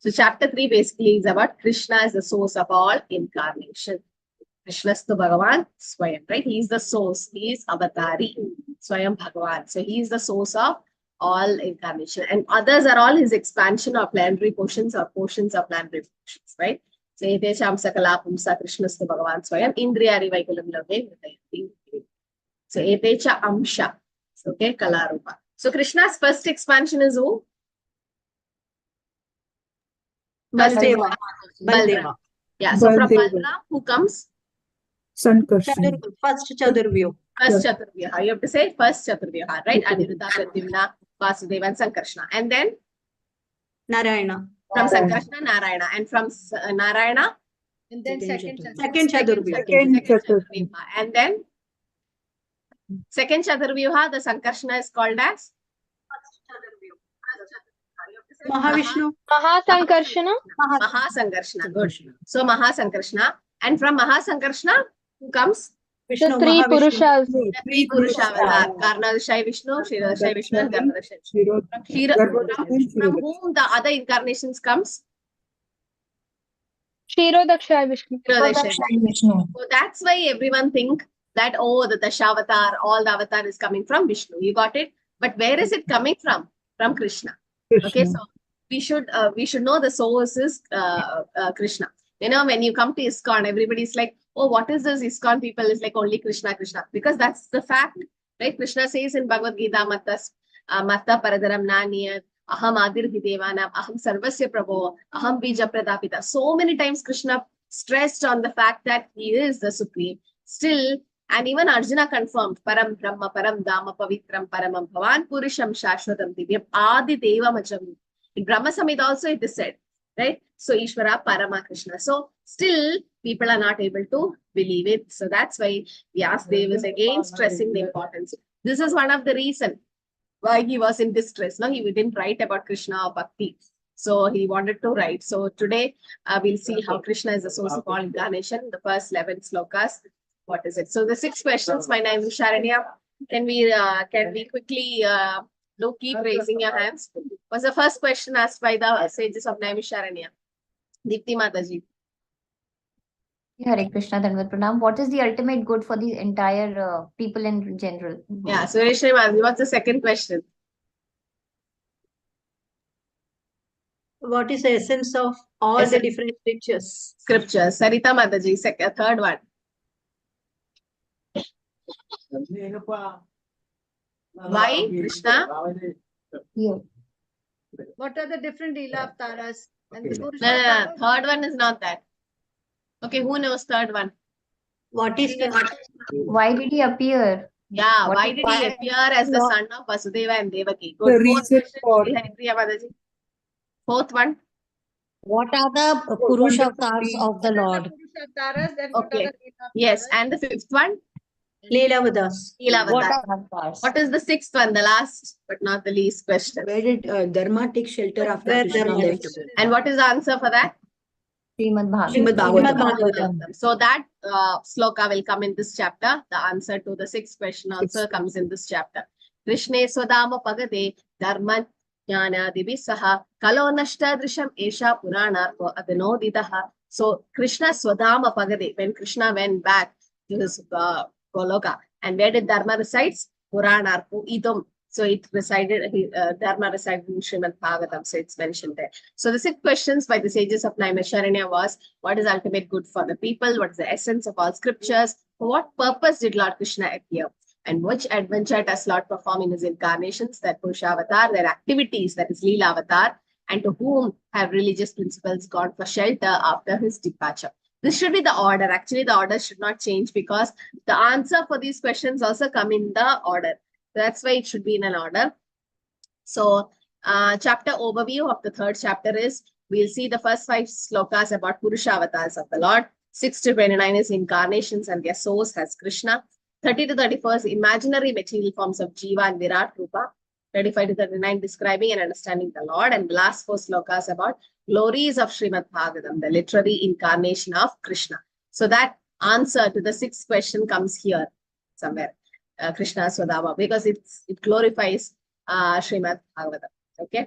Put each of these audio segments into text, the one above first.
So chapter 3 basically is about Krishna is the source of all incarnation. Krishnastu Bhagavan Swayam, right? He is the source. He is Avatari, Swayam Bhagavan. So he is the source of all incarnation. And others are all his expansion of plenary portions or portions of plenary portions, right? So Etecha Amsakala Pumsa Krishnastu Bhagavan Swayam Indriyari Vaikulam Lave. So Etecha Amsha. Okay, Kalarupa. So Krishna's first expansion is who? Baldeva. Baldeva. Yeah, so from Baldeva, who comes? Sankarshan. First Chaturvyu. First Chaturvyuha. You have to say first Chaturvyuha, right? Aniruddha, Pradyumna, Vasudeva, and Sankarshana. And then? Narayana. From Sankarshana, Narayana. And from Narayana? And then second Chaturvyu. Second Chaturvyuha. And then? Second Chaturvyuha, the Sankarshana is called as? Mahavishnu. Mahasankarshana. Mahasankarshana. Good. So Mahasankarshana. And from Mahasankarshana, who comes? The three Purushas. The three Purusha. Karnadashai Vishnu, Kshirodashai Vishnu, and Garbhodashai Vishnu. From whom the other incarnations comes? Kshirodakshai Vishnu. Kshirodashai Vishnu. So that's why everyone think that, oh, the Dashavatar, all the avatar is coming from Vishnu. You got it? But where is it coming from? From Krishna. Okay, so we should know the source is Krishna. You know, when you come to ISKCON, everybody's like, oh, what is this ISKCON people? Is like only Krishna, Krishna. Because that's the fact, right? Krishna says in Bhagavad Gita, Matta Paradaram Naniyat, Aham Adir Hidevanam, Aham Sarvasya Prabho, Aham Bija Pradapita. So many times Krishna stressed on the fact that he is the supreme. Still, and even Arjuna confirmed, Param Brahma, Param Dhamma, Pavitram, Paramam Bhavan, Purusham Shashvatam Divyam, Adi Deva Majam. In Brahma Samhita also it is said, right? So Ishvara, Parama Krishna. So still, people are not able to believe it. So that's why Vyasadeva is again stressing the importance. This is one of the reasons why he was in distress. No, he didn't write about Krishna or Bhakti. So he wanted to write. So today, we'll see how Krishna is the source of all incarnation. The first 11 slokas. What is it? So the 6 questions. My name is Sharanya. Can we quickly keep raising your hands? Was the first question asked by the sages of Naimisharanya? Deepti Mataji. Hare Krishna, Dandavat Pranam. What is the ultimate good for the entire people in general? Yeah, so Rishri, what's the second question? What is the essence of all the different scriptures? Scriptures. Sarita Mataji, third one. Why, Krishna? Yeah. What are the different Leela avatars? And the No, third one is not that. Okay, who knows third one? What is the... Why did he appear? Yeah, What why is- did he appear as the son of Vasudeva and Devaki? The Good. reason for- Fourth one. What are the Purush avatars of the Lord? Purusha avatars, then what are Okay. the Leela Yes, avatars? and the fifth one? Leelavadas. Leela. What is the sixth one? The last but not the least question. Where did Dharma take shelter after Where Krishna Dharma left? And what is the answer for that? Srimad Srimad Bhagavatam. Bhagavatam. So that sloka will come in this chapter. The answer to the sixth question also comes in this chapter. Krishne Swadama Pagade Dharma Jnana Divisaha Kalo Nashta Drisham Esha Puranarko Adinoditaha. So Krishna Swadama Pagade, when Krishna went back to his Goloka, and where did Dharma resides? Puranarko Idom. So it resided, Dharma resided in Srimad Bhagavatam, so it's mentioned there. So the 6 questions by the sages of Naimisharanya was, what is ultimate good for the people? What is the essence of all scriptures? For what purpose did Lord Krishna appear? And which adventure does Lord perform in his incarnations, that Purusha avatar, their activities, that is Leela avatar, and to whom have religious principles gone for shelter after his departure? This should be the order. Actually, the order should not change because the answer for these questions also come in the order. That's why it should be in an order. So, chapter overview of the third chapter is, we'll see the first 5 slokas about Purusha avatars of the Lord. 6 to 29 is incarnations and their source as Krishna. 30 to 34 is imaginary material forms of Jiva and Virat Rupa. 35 to 39 describing and understanding the Lord. And the last 4 slokas about glories of Srimad Bhagavatam, the literary incarnation of Krishna. So that answer to the 6th question comes here somewhere. Krishna Swadama, because it glorifies Srimad Bhagavatam. Okay.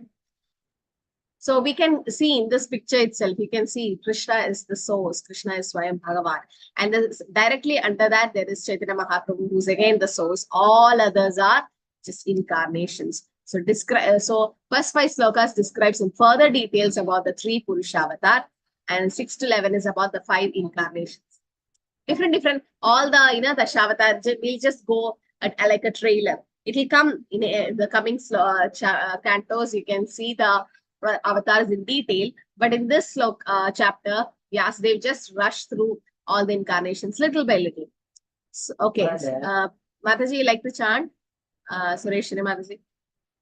So we can see in this picture itself, you can see Krishna is the source, Krishna is Swayam Bhagavan. And directly under that, there is Chaitanya Mahaprabhu, who's again the source. All others are just incarnations. So first 5 slokas describes in further details about the 3 Purusha avatar, and 6 to 11 is about the 5 incarnations. Different, all the, the Shavatar, we'll just go at like a trailer. It will come in the coming cantos, you can see the avatars in detail, but in this chapter, yes, they've just rushed through all the incarnations little by little. So, okay, Mataji, you like to chant? Sureshwari Mataji,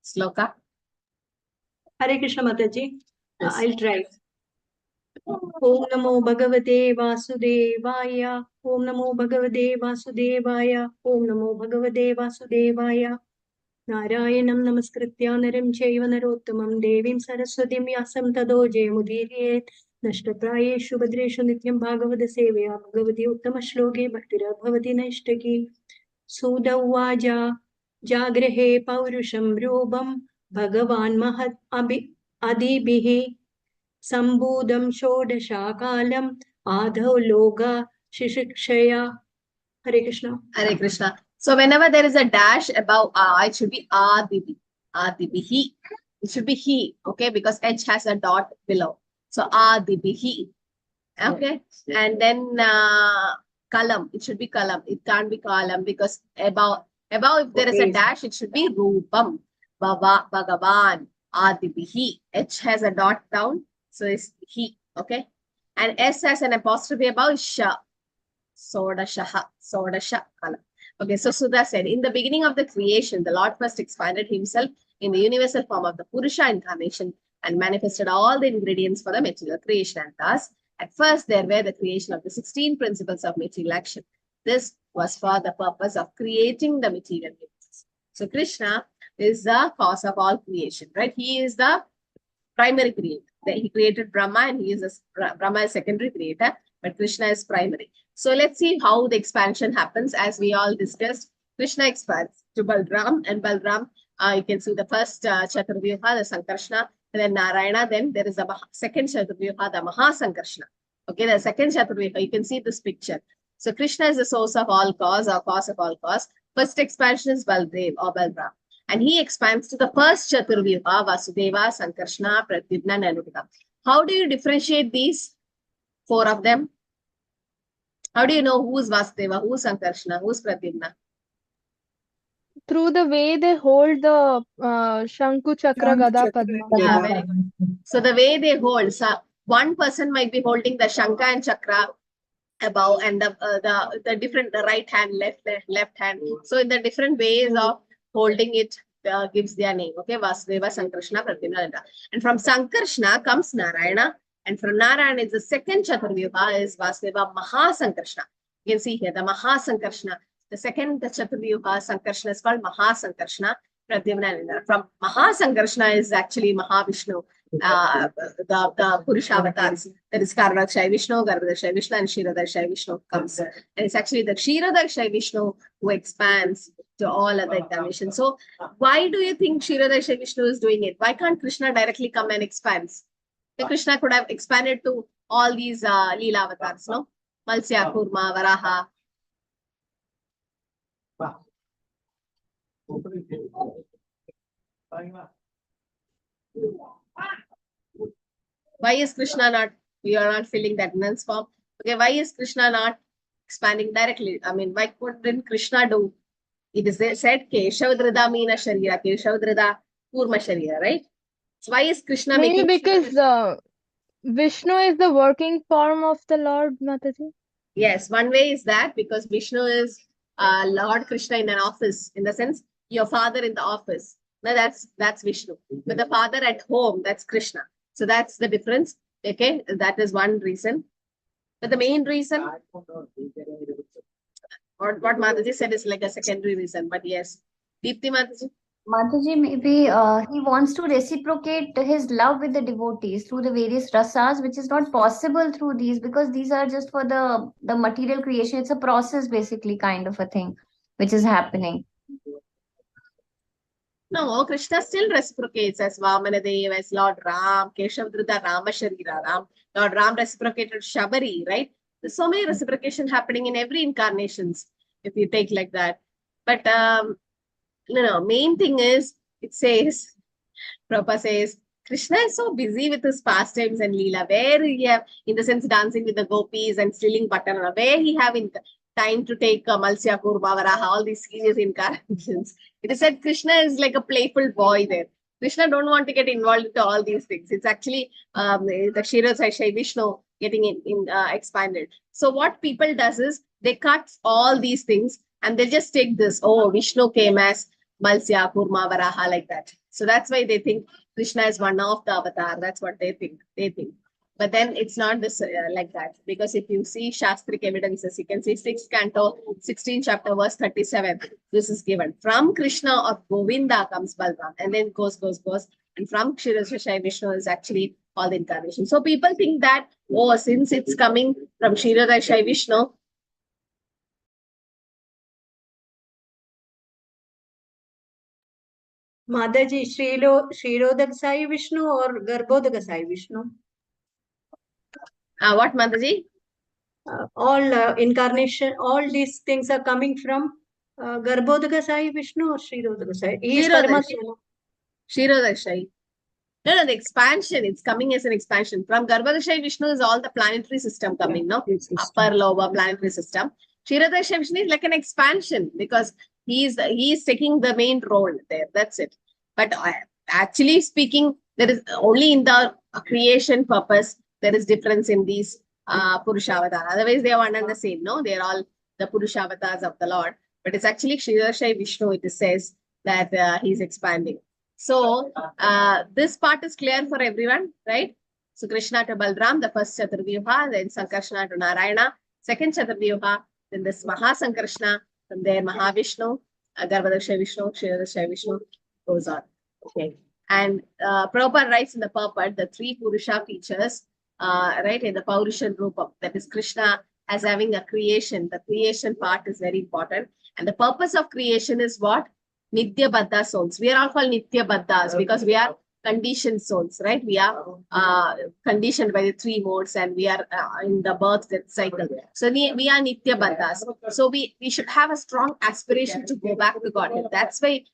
sloka. Hare Krishna Mataji. Yes. I'll try. Om Namo Bhagavate Vasudevaya. Om Namo Bhagavate Vasudevaya. Om Namo Bhagavate Vasudevaya. Narayanam Namaskritya Naram Chaiva Narottamam Devim Saraswatim Yasam Tado Jayamudiriet. Nashtaprayeshu Bhadreshu Nityam Bhagavata Sevaya Bhagavati Uttama Shloke Bhaktira Bhavati Nashtaki. Sudavaja Jagrehe Paurusham Rubam Bhagavan Mahat Adibihi Sambudam Shodashakalam Adhav Loga Shishikshaya. Hare Krishna. Hare Krishna. So whenever there is a dash above it should be Adibi. Adibihi. It should be he, okay, because H has a dot below. So Adibihi. Okay. And then Kalam. It should be Kalam. It can't be Kalam because above if there is a dash, it should be Rupam. Bhagavan. Adibihi. H has a dot down. So it's he. Okay. And S has an apostrophe above Sha. Sodashaha. Sodasha Kalam. Okay, so Sudha said, in the beginning of the creation, the Lord first expanded himself in the universal form of the Purusha incarnation and manifested all the ingredients for the material creation. And thus, at first, there were the creation of the 16 principles of material action. This was for the purpose of creating the material universe. So Krishna is the cause of all creation, right? He is the primary creator. He created Brahma and Brahma is secondary creator, but Krishna is primary. So let's see how the expansion happens. As we all discussed, Krishna expands to Balram, and Balram, you can see the first Chaturvyuha, the Sankarshna, and then Narayana, then there is a second Chaturvyuha, the Mahasankarshna. Okay, the second Chaturvyuha, you can see this picture. So Krishna is the source of all cause, or cause of all cause. First expansion is Baldev or Balram. And he expands to the first Chaturvyuha, Vasudeva, Sankarshna, Pradyumna, and Aniruddha. How do you differentiate these 4 of them? How do you know who is Vasudeva, who is Sankarshna, who is Pradyumna? Through the way they hold the Shanku Chakra Gada Padma. Yeah, very good. So the way they hold, so one person might be holding the Shanka and Chakra above, and the different, the right hand, left hand. So in the different ways of holding it gives their name. Okay, Vasudeva, Sankarshna, Pradyumna. And from Sankarshna comes Narayana. And from Narayana is the second Chaturvyuha is Vasudeva Mahasankarshna. You can see here the Mahasankarshna. The second Chaturvyuha Sankarshna is called Mahasankarshna, Pradyumna. From Mahasankarshna is actually Mahavishnu, the Purusha avatars. That is Karanakshay Vishnu, Garbhadakshay Vishnu, and Kshirodakshay Vishnu comes. And it's actually the Kshirodakshay Vishnu who expands to all other incarnations. So why do you think Kshirodakshay Vishnu is doing it? Why can't Krishna directly come and expand? Krishna could have expanded to all these Leela avatars, no? Malsya, Kurma, Varaha. Why is Krishna not, you are not filling that nonce form? Okay, why is Krishna not expanding directly? I mean, why couldn't Krishna do? It is said, Keshavadrida Meena Sharira, Keshavadrida Kurma Sharira, right? So why is Krishna Maybe making because Vishnu is the working form of the Lord, Mataji. Yes, one way is that because Vishnu is Lord Krishna in an office, in the sense your father in the office. Now that's Vishnu. But the father at home, that's Krishna. So that's the difference. Okay, that is one reason. But the main reason, or what Mataji said is like a secondary reason. But yes, Deepti Mataji. Mataji, maybe he wants to reciprocate his love with the devotees through the various rasas, which is not possible through these because these are just for the material creation. It's a process, basically, kind of a thing, which is happening. No, Krishna still reciprocates as Vamanadeva, as Lord Ram, Keshavdruta Rama Sharira Ram. Lord Ram reciprocated Shabari, right? There's so many reciprocation happening in every incarnations, if you take like that. But main thing is, it says, Prabhupada says, Krishna is so busy with his pastimes and Leela, where he have, in the sense, dancing with the gopis and stealing butter, where he have in time to take Malsya Kurma Varaha, all these serious incarnations. It is said Krishna is like a playful boy there. Krishna don't want to get involved into all these things. It's actually the Kshirodakshai Vishnu getting expanded. So what people does is, they cut all these things and they just take this, oh, Vishnu came as Malsya Kurma Varaha, like that. So that's why they think Krishna is one of the avatar. That's what they think. But then it's not this like that. Because if you see Shastric evidences, you can see 6th Canto, 16th chapter, verse 37. This is given. From Krishna or Govinda comes Balram. And then goes. And from Kshirodakshai Vishnu is actually all the incarnation. So people think that, oh, since it's coming from Kshirodakshai Vishnu, Mataji, Kshirodak Sai Vishnu or Garbhodaka Sai Vishnu? what Mataji? All incarnation, all these things are coming from Garbhodaka Sai Vishnu or Kshirodaka Sai? He is Paramatma. Kshirodakshai. No, the expansion, it's coming as an expansion. From Garbhodakshai Vishnu is all the planetary system coming, no? Upper, lower planetary system. Kshirodakshai Vishnu is like an expansion because he is taking the main role there. That's it. But actually speaking, there is only in the creation purpose, there is difference in these Purushavatars. Otherwise, they are one and the same, no? They are all the Purushavatars of the Lord. But it's actually Kshirodakshai Vishnu, it says that he's expanding. So, this part is clear for everyone, right? So, Krishna to Balram, the first Chaturvyuha, then Sankarshna to Narayana, second Chaturvyuha, then this Mahasankarshna, from there Mahavishnu, Garbhodakshai Vishnu, Kshirodakshai Vishnu, goes on. Okay. And Prabhupada writes in the purport, the 3 Purusha features, right, in the Paurusha Rupa, that is Krishna as having a creation. The creation part is very important. And the purpose of creation is what? Nitya Baddha souls. We are all called Nitya Baddhas because we are conditioned souls, right? We are conditioned by the 3 modes and we are in the birth death cycle. So we are Nitya Baddhas. So we should have a strong aspiration to go back to Godhead. That's why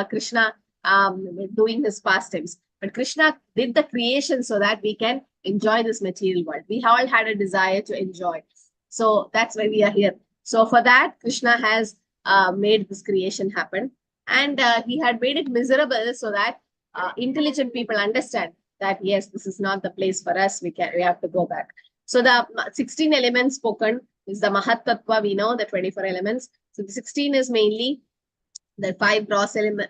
Krishna doing his pastimes. But Krishna did the creation so that we can enjoy this material world. We all had a desire to enjoy. So that's why we are here. So for that, Krishna has made this creation happen. And he had made it miserable so that intelligent people understand that, yes, this is not the place for us. We have to go back. So the 16 elements spoken is the Mahat Tattva, we know, the 24 elements. So the 16 is mainly the 5 gross elements,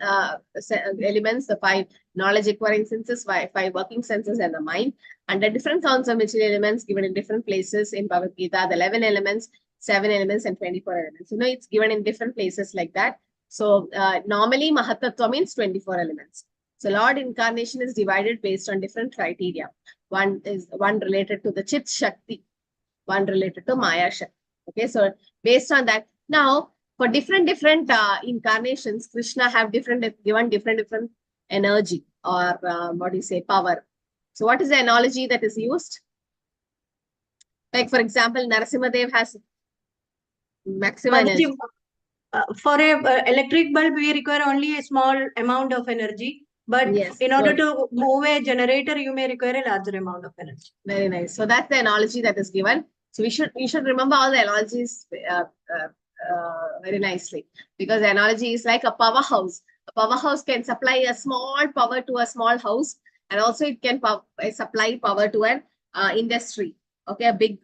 the 5 knowledge acquiring senses, 5 working senses, and the mind. And the different counts of material elements given in different places in Bhagavad Gita, the 11 elements, 7 elements, and 24 elements. You know, it's given in different places like that. So normally Mahatattva means 24 elements. So Lord incarnation is divided based on different criteria. One related to the Chit Shakti, one related to Maya Shakti. Okay, so based on that, now for different incarnations, Krishna have given different energy or power. So what is the analogy that is used? Like for example, Narasimhadev has maximum energy. For a electric bulb, we require only a small amount of energy. But yes, in order to move a generator, you may require a larger amount of energy. Very nice. So that's the analogy that is given. So we should remember all the analogies very nicely, because the analogy is like a powerhouse. A powerhouse can supply a small power to a small house, and also it can supply power to an industry. Okay, a big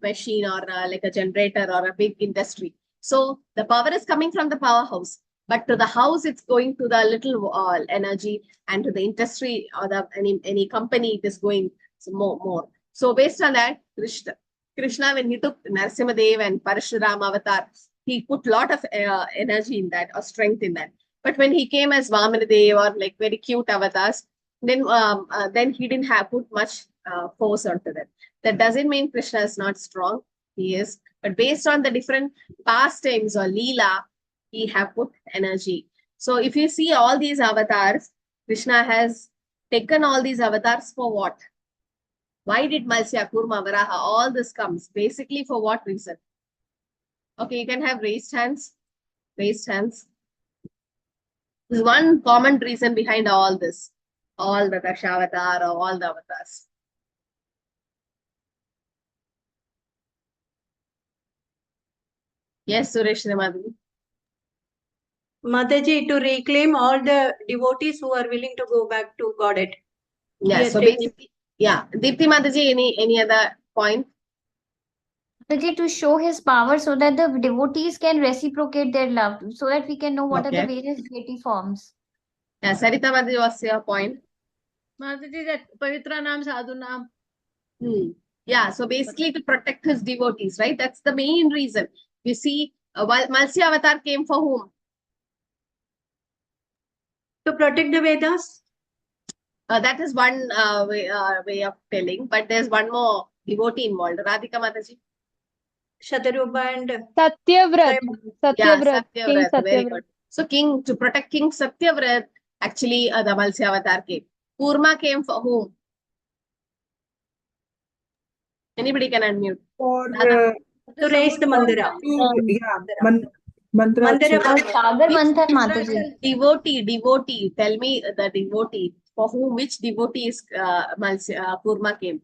machine or like a generator or a big industry. So the power is coming from the powerhouse, but to the house, it's going to the little energy, and to the industry or the any company, it is going more. So based on that, Krishna, when he took Narasimhadev and Parashurama avatar, he put a lot of energy in that or strength in that. But when he came as Vamanadev or like very cute avatars, then he didn't have put much force onto that. That doesn't mean Krishna is not strong. He is. But based on the different pastimes or Leela, he have put energy. So if you see all these avatars, Krishna has taken all these avatars for what? Why did Matsya, Kurma, Varaha, all this comes? Basically for what reason? Okay, you can have raised hands. Raised hands. There's one common reason behind all this. All the Dashavatara, all the avatars. Yes, Suresh Ramadhi. Mataji, to reclaim all the devotees who are willing to go back to Godhead. Yeah, Yes, so thank you. basically, yeah. Deepti Mataji, any other point? Mataji, to show his power so that the devotees can reciprocate their love, so that we can know what are the Okay. various deity forms. Yeah, Sarita Mataji was your point. Mataji, that Pavitra Nam Sadhu Nam. Yeah, so basically to protect his devotees, right? That's the main reason. You see, Matsya Avatar came for whom? To protect the Vedas. That is one way of telling, but there's one more devotee involved. Radhika Mataji. Shatarupa and Satyavrat. Yeah, Satyavrat. King Satyavrat. Very Satyavrat. good. So to protect King Satyavrat, actually the Matsya Avatar came. Kurma came for whom? Anybody can unmute. For to raise the Mandira. Mandra. Sagar Manthan, Mataji. Devotee. Tell me the devotee. For whom, which devotee is Kurma came?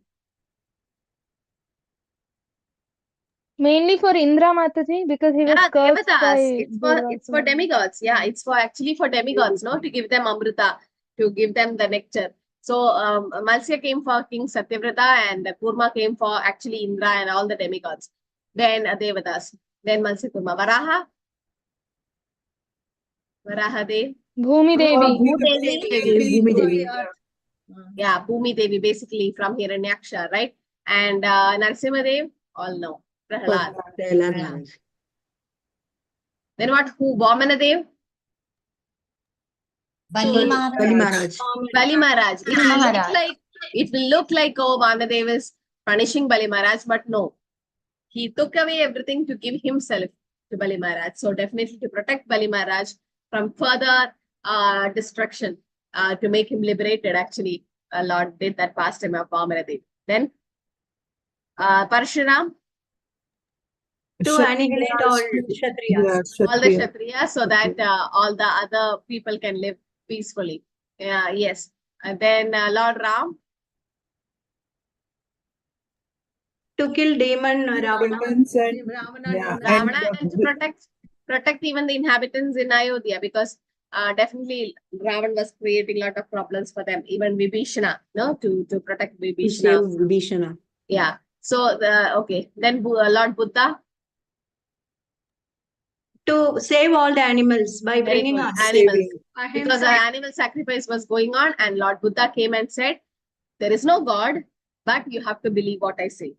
Mainly for Indra, Mataji, because he was Yeah, cursed Devatas. by It's for demigods. Yeah, it's for actually for demigods, no? To give them Amrita, to give them the nectar. So Matsya came for King Satyavrata and Kurma came for actually Indra and all the demigods. Then Devatas. Then Matsya Kurma. Varaha Dev. Bhumi Devi. Bhumi Devi. Yeah, Bhumi Devi basically from Hiranyaksha, right? And Narasimha Dev, all know. Prahlad. Prahlad Maharaj. Then what? Who? Vamana Dev? Bali Maharaj. Bali Maharaj. Maharaj. It will look like oh, Vamadev is punishing Bali Maharaj, but no. He took away everything to give himself to Bali Maharaj. So definitely to protect Bali Maharaj from further destruction, to make him liberated, actually, Lord did that pastime of Vamanadev. Then Parshuram, To annihilate all Kshatriyas. all the Kshatriyas, so that all the other people can live peacefully. Yes. And then Lord Ram. To kill demon Ravana. Ravana and to protect even the inhabitants in Ayodhya, because definitely Ravan was creating a lot of problems for them. Even Vibhishana, no, to protect To Vibhishana. save Vibhishana. Yeah. So okay. Then Lord Buddha. To save all the animals by Very bringing good. us. Animals. Ahimsa. Because an animal sacrifice was going on, and Lord Buddha came and said, there is no God, but you have to believe what I say.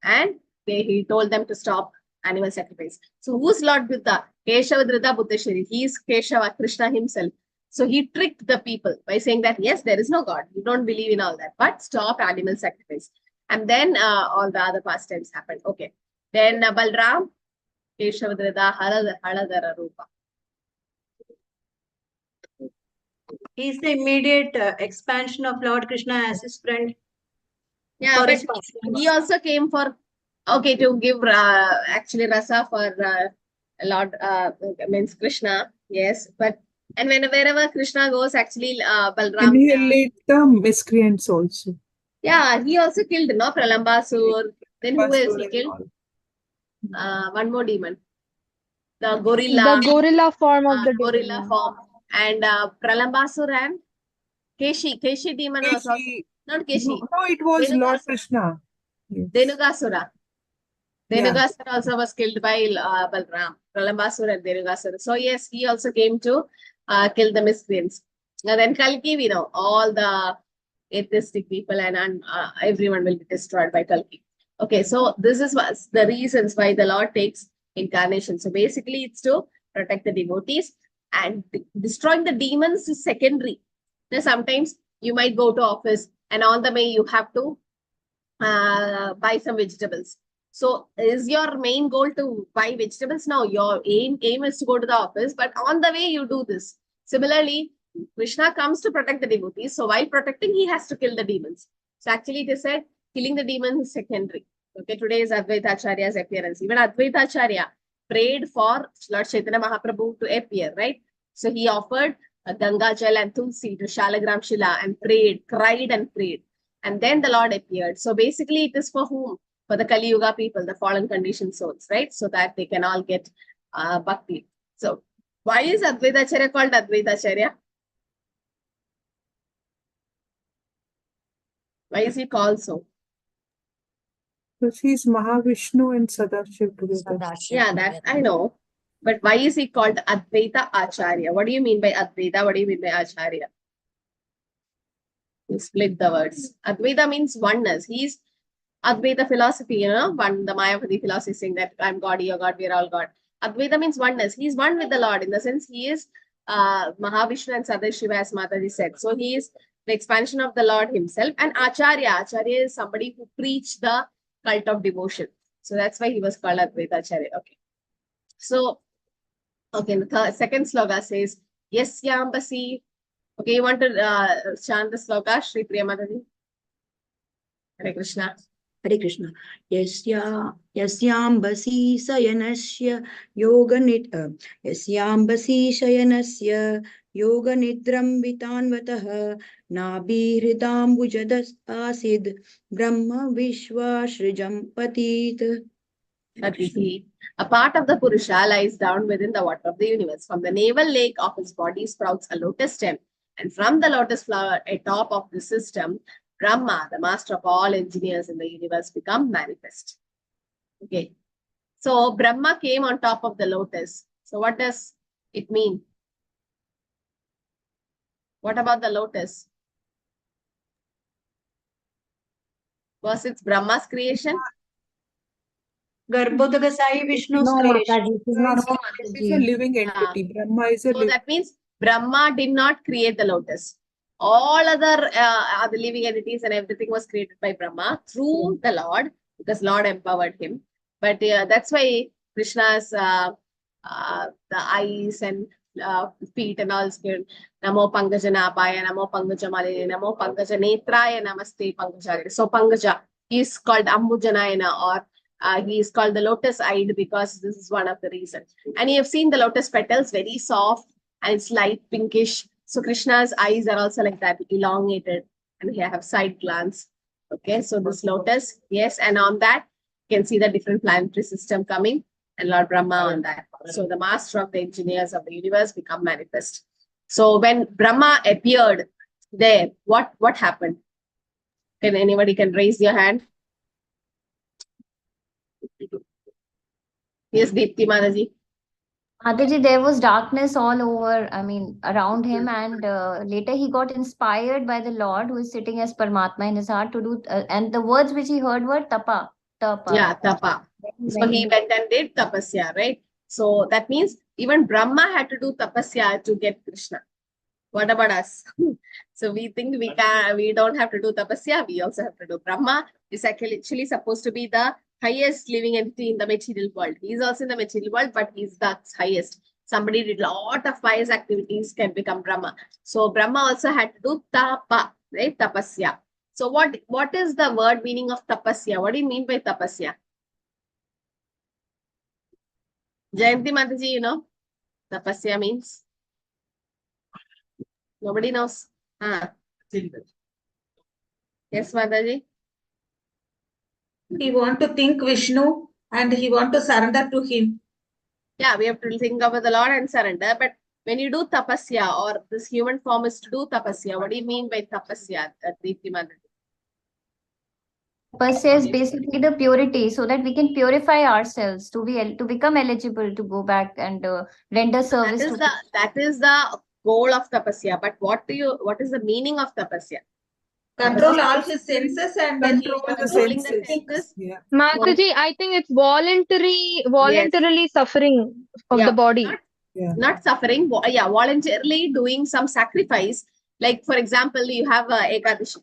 And he told them to stop animal sacrifice. So who's Lord Buddha? Keshavadrita Buddheshwari. He is Keshava, Krishna himself. So he tricked the people by saying that, yes, there is no God. You don't believe in all that, but stop animal sacrifice. And then all the other pastimes happened. Okay. Then Balram, Keshavadrita Haladara Rupa. He is the immediate expansion of Lord Krishna as his friend. Yeah, for but his pastime. he also came for, okay, to give actually rasa for Lord, means Krishna, yes. But, and wherever Krishna goes, actually Balram. Annihilate the miscreants also. Yeah, he also killed, no, Pralambasur. Then who else he Basur and killed? all. One more demon. The gorilla. The gorilla form of the gorilla demon. form. And Pralambasur and Keshi. Keshi demon was also, Keshi. not Keshi. No, it was Venugasura. Lord Krishna. Yes. Denugasura. Yeah. Denugasura also was killed by Balram. Pralambasur and Denugasura. So yes, he also came to kill the miscreants. Now then Kalki, we know all the atheistic people and everyone will be destroyed by Kalki. Okay, so this is the reasons why the Lord takes incarnation. So basically it's to protect the devotees, and destroying the demons is secondary. Now, sometimes you might go to office and on the way you have to buy some vegetables. So is your main goal to buy vegetables? No, your aim is to go to the office, but on the way you do this. Similarly, Krishna comes to protect the devotees. So while protecting, he has to kill the demons. So actually, it is said killing the demons is secondary. Okay, today is Advaita Acharya's appearance. Even Advaita Acharya prayed for Lord Chaitanya Mahaprabhu to appear, right? So he offered Ganga Jal and Tulsi to Shalagram Shila and prayed, cried and prayed. And then the Lord appeared. So basically, it is for whom? For the Kali Yuga people, the fallen conditioned souls, right? So that they can all get bhakti. So why is Advaita Acharya called Advaita Acharya? Why is he called so? Because he's Mahavishnu and Sadashiv together. Yeah, that I know. But why is he called Advaita Acharya? What do you mean by Advaita? What do you mean by Acharya? You split the words. Advaita means oneness. He's Advaita philosophy, you know, the Mayavadi philosophy saying that I'm God, you're God, we're all God. Advaita means oneness. He's one with the Lord in the sense he is Mahavishnu and Sadashiva, as Mataji said. So he is the expansion of the Lord himself. And Acharya. Acharya is somebody who preached the cult of devotion. So that's why he was called Advaita Acharya. Okay. So, okay, the second sloka says, Yasyambasi. Okay, you want to chant the sloka, Shri Priya Mataji? Hare Krishna. Hare Krishna. Yasyambasi sayanasya yasyambasi shayanasya yoga nidram vitanvatah nabi hridam bujadas asid brahma vishwa srijam patit. A part of the Purusha lies down within the water of the universe. From the navel lake of his body sprouts a lotus stem, and from the lotus flower atop of the system, Brahma, the master of all engineers in the universe, become manifest. Okay. So Brahma came on top of the lotus. So what does it mean? What about the lotus? Was it Brahma's creation? Garbhodaka Sai Vishnu's No, creation. Mataji, it is not. It is a living entity. Brahma is a So living. that means Brahma did not create the lotus. All other living entities and everything was created by Brahma through the Lord, because Lord empowered him. But that's why Krishna's the eyes and feet and all skin. Namo Pangajana Apaya, Namo Pangajamalini, Namo Pangajanetraya, Namaste Pangajari. So Pangaja, he is called Ambujanayana, or he is called the lotus-eyed because this is one of the reasons. And you have seen the lotus petals, very soft and it's light pinkish. So Krishna's eyes are also like that, elongated, and he have side glance. Okay, so this lotus, yes, and on that you can see the different planetary system coming, and Lord Brahma on that. So the master of the engineers of the universe become manifest. So when Brahma appeared there, what happened? Can anybody can raise your hand? Yes, Deepti Mataji. Mataji, there was darkness all over, around him, and later he got inspired by the Lord who is sitting as Paramatma in his heart to do, and the words which he heard were tapa. Yeah, tapa. So he went and did tapasya, right? So that means even Brahma had to do tapasya to get Krishna. What about us? So we think we don't have to do tapasya, we also have to do. Brahma is actually supposed to be the highest living entity in the material world. He is also in the material world, but he's the highest. Somebody did a lot of pious activities can become Brahma. So Brahma also had to do tapa, right? Tapasya. So what is the word meaning of tapasya? What do you mean by tapasya? Jayanti Mataji, you know, tapasya means? Nobody knows. Yes, Mataji? He want to think Vishnu and he want to surrender to him. Yeah, we have to think about the Lord and surrender. But when you do tapasya, or this human form is to do tapasya, what do you mean by tapasya, Deepti Mataji? Tapasya is basically the purity, so that we can purify ourselves to become eligible to go back and render service to. That is the goal of tapasya. But what is the meaning of tapasya? Control all his senses and then Control the controlling the senses. senses. Yeah. Mataji, I think it's voluntarily suffering of Yeah, the body. Not suffering. Yeah, voluntarily doing some sacrifice. Like, for example, you have Ekadashi.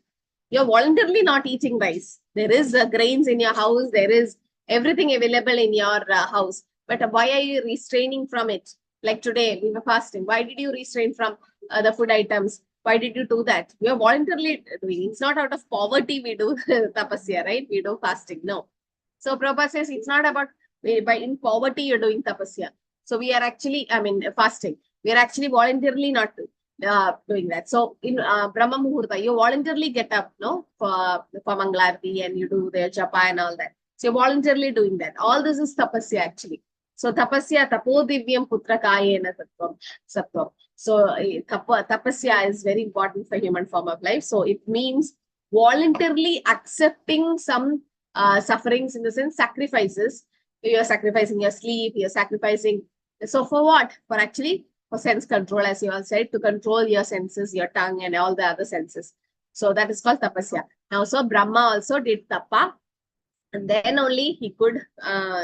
You're voluntarily not eating rice. There is grains in your house. There is everything available in your house. But why are you restraining from it? Like today, we were fasting. Why did you restrain from the food items? Why did you do that? We are voluntarily doing. It's not out of poverty we do tapasya, right? We do fasting. No. So Prabhupada says it's not about by in poverty you're doing tapasya. So we are actually, fasting. We are actually voluntarily not doing that. So in Brahma Muhurta, you voluntarily get up, no, for Mangalarti and you do the japa and all that. So you're voluntarily doing that. All this is tapasya actually. So tapasya tapo divyam putra kayena sattvam. So tapasya is very important for human form of life. So it means voluntarily accepting some sufferings, in the sense sacrifices. You're sacrificing your sleep, you're sacrificing. So for what? For sense control, as you all said, to control your senses, your tongue and all the other senses. So that is called tapasya. Now, so Brahma also did tapa, and then only he could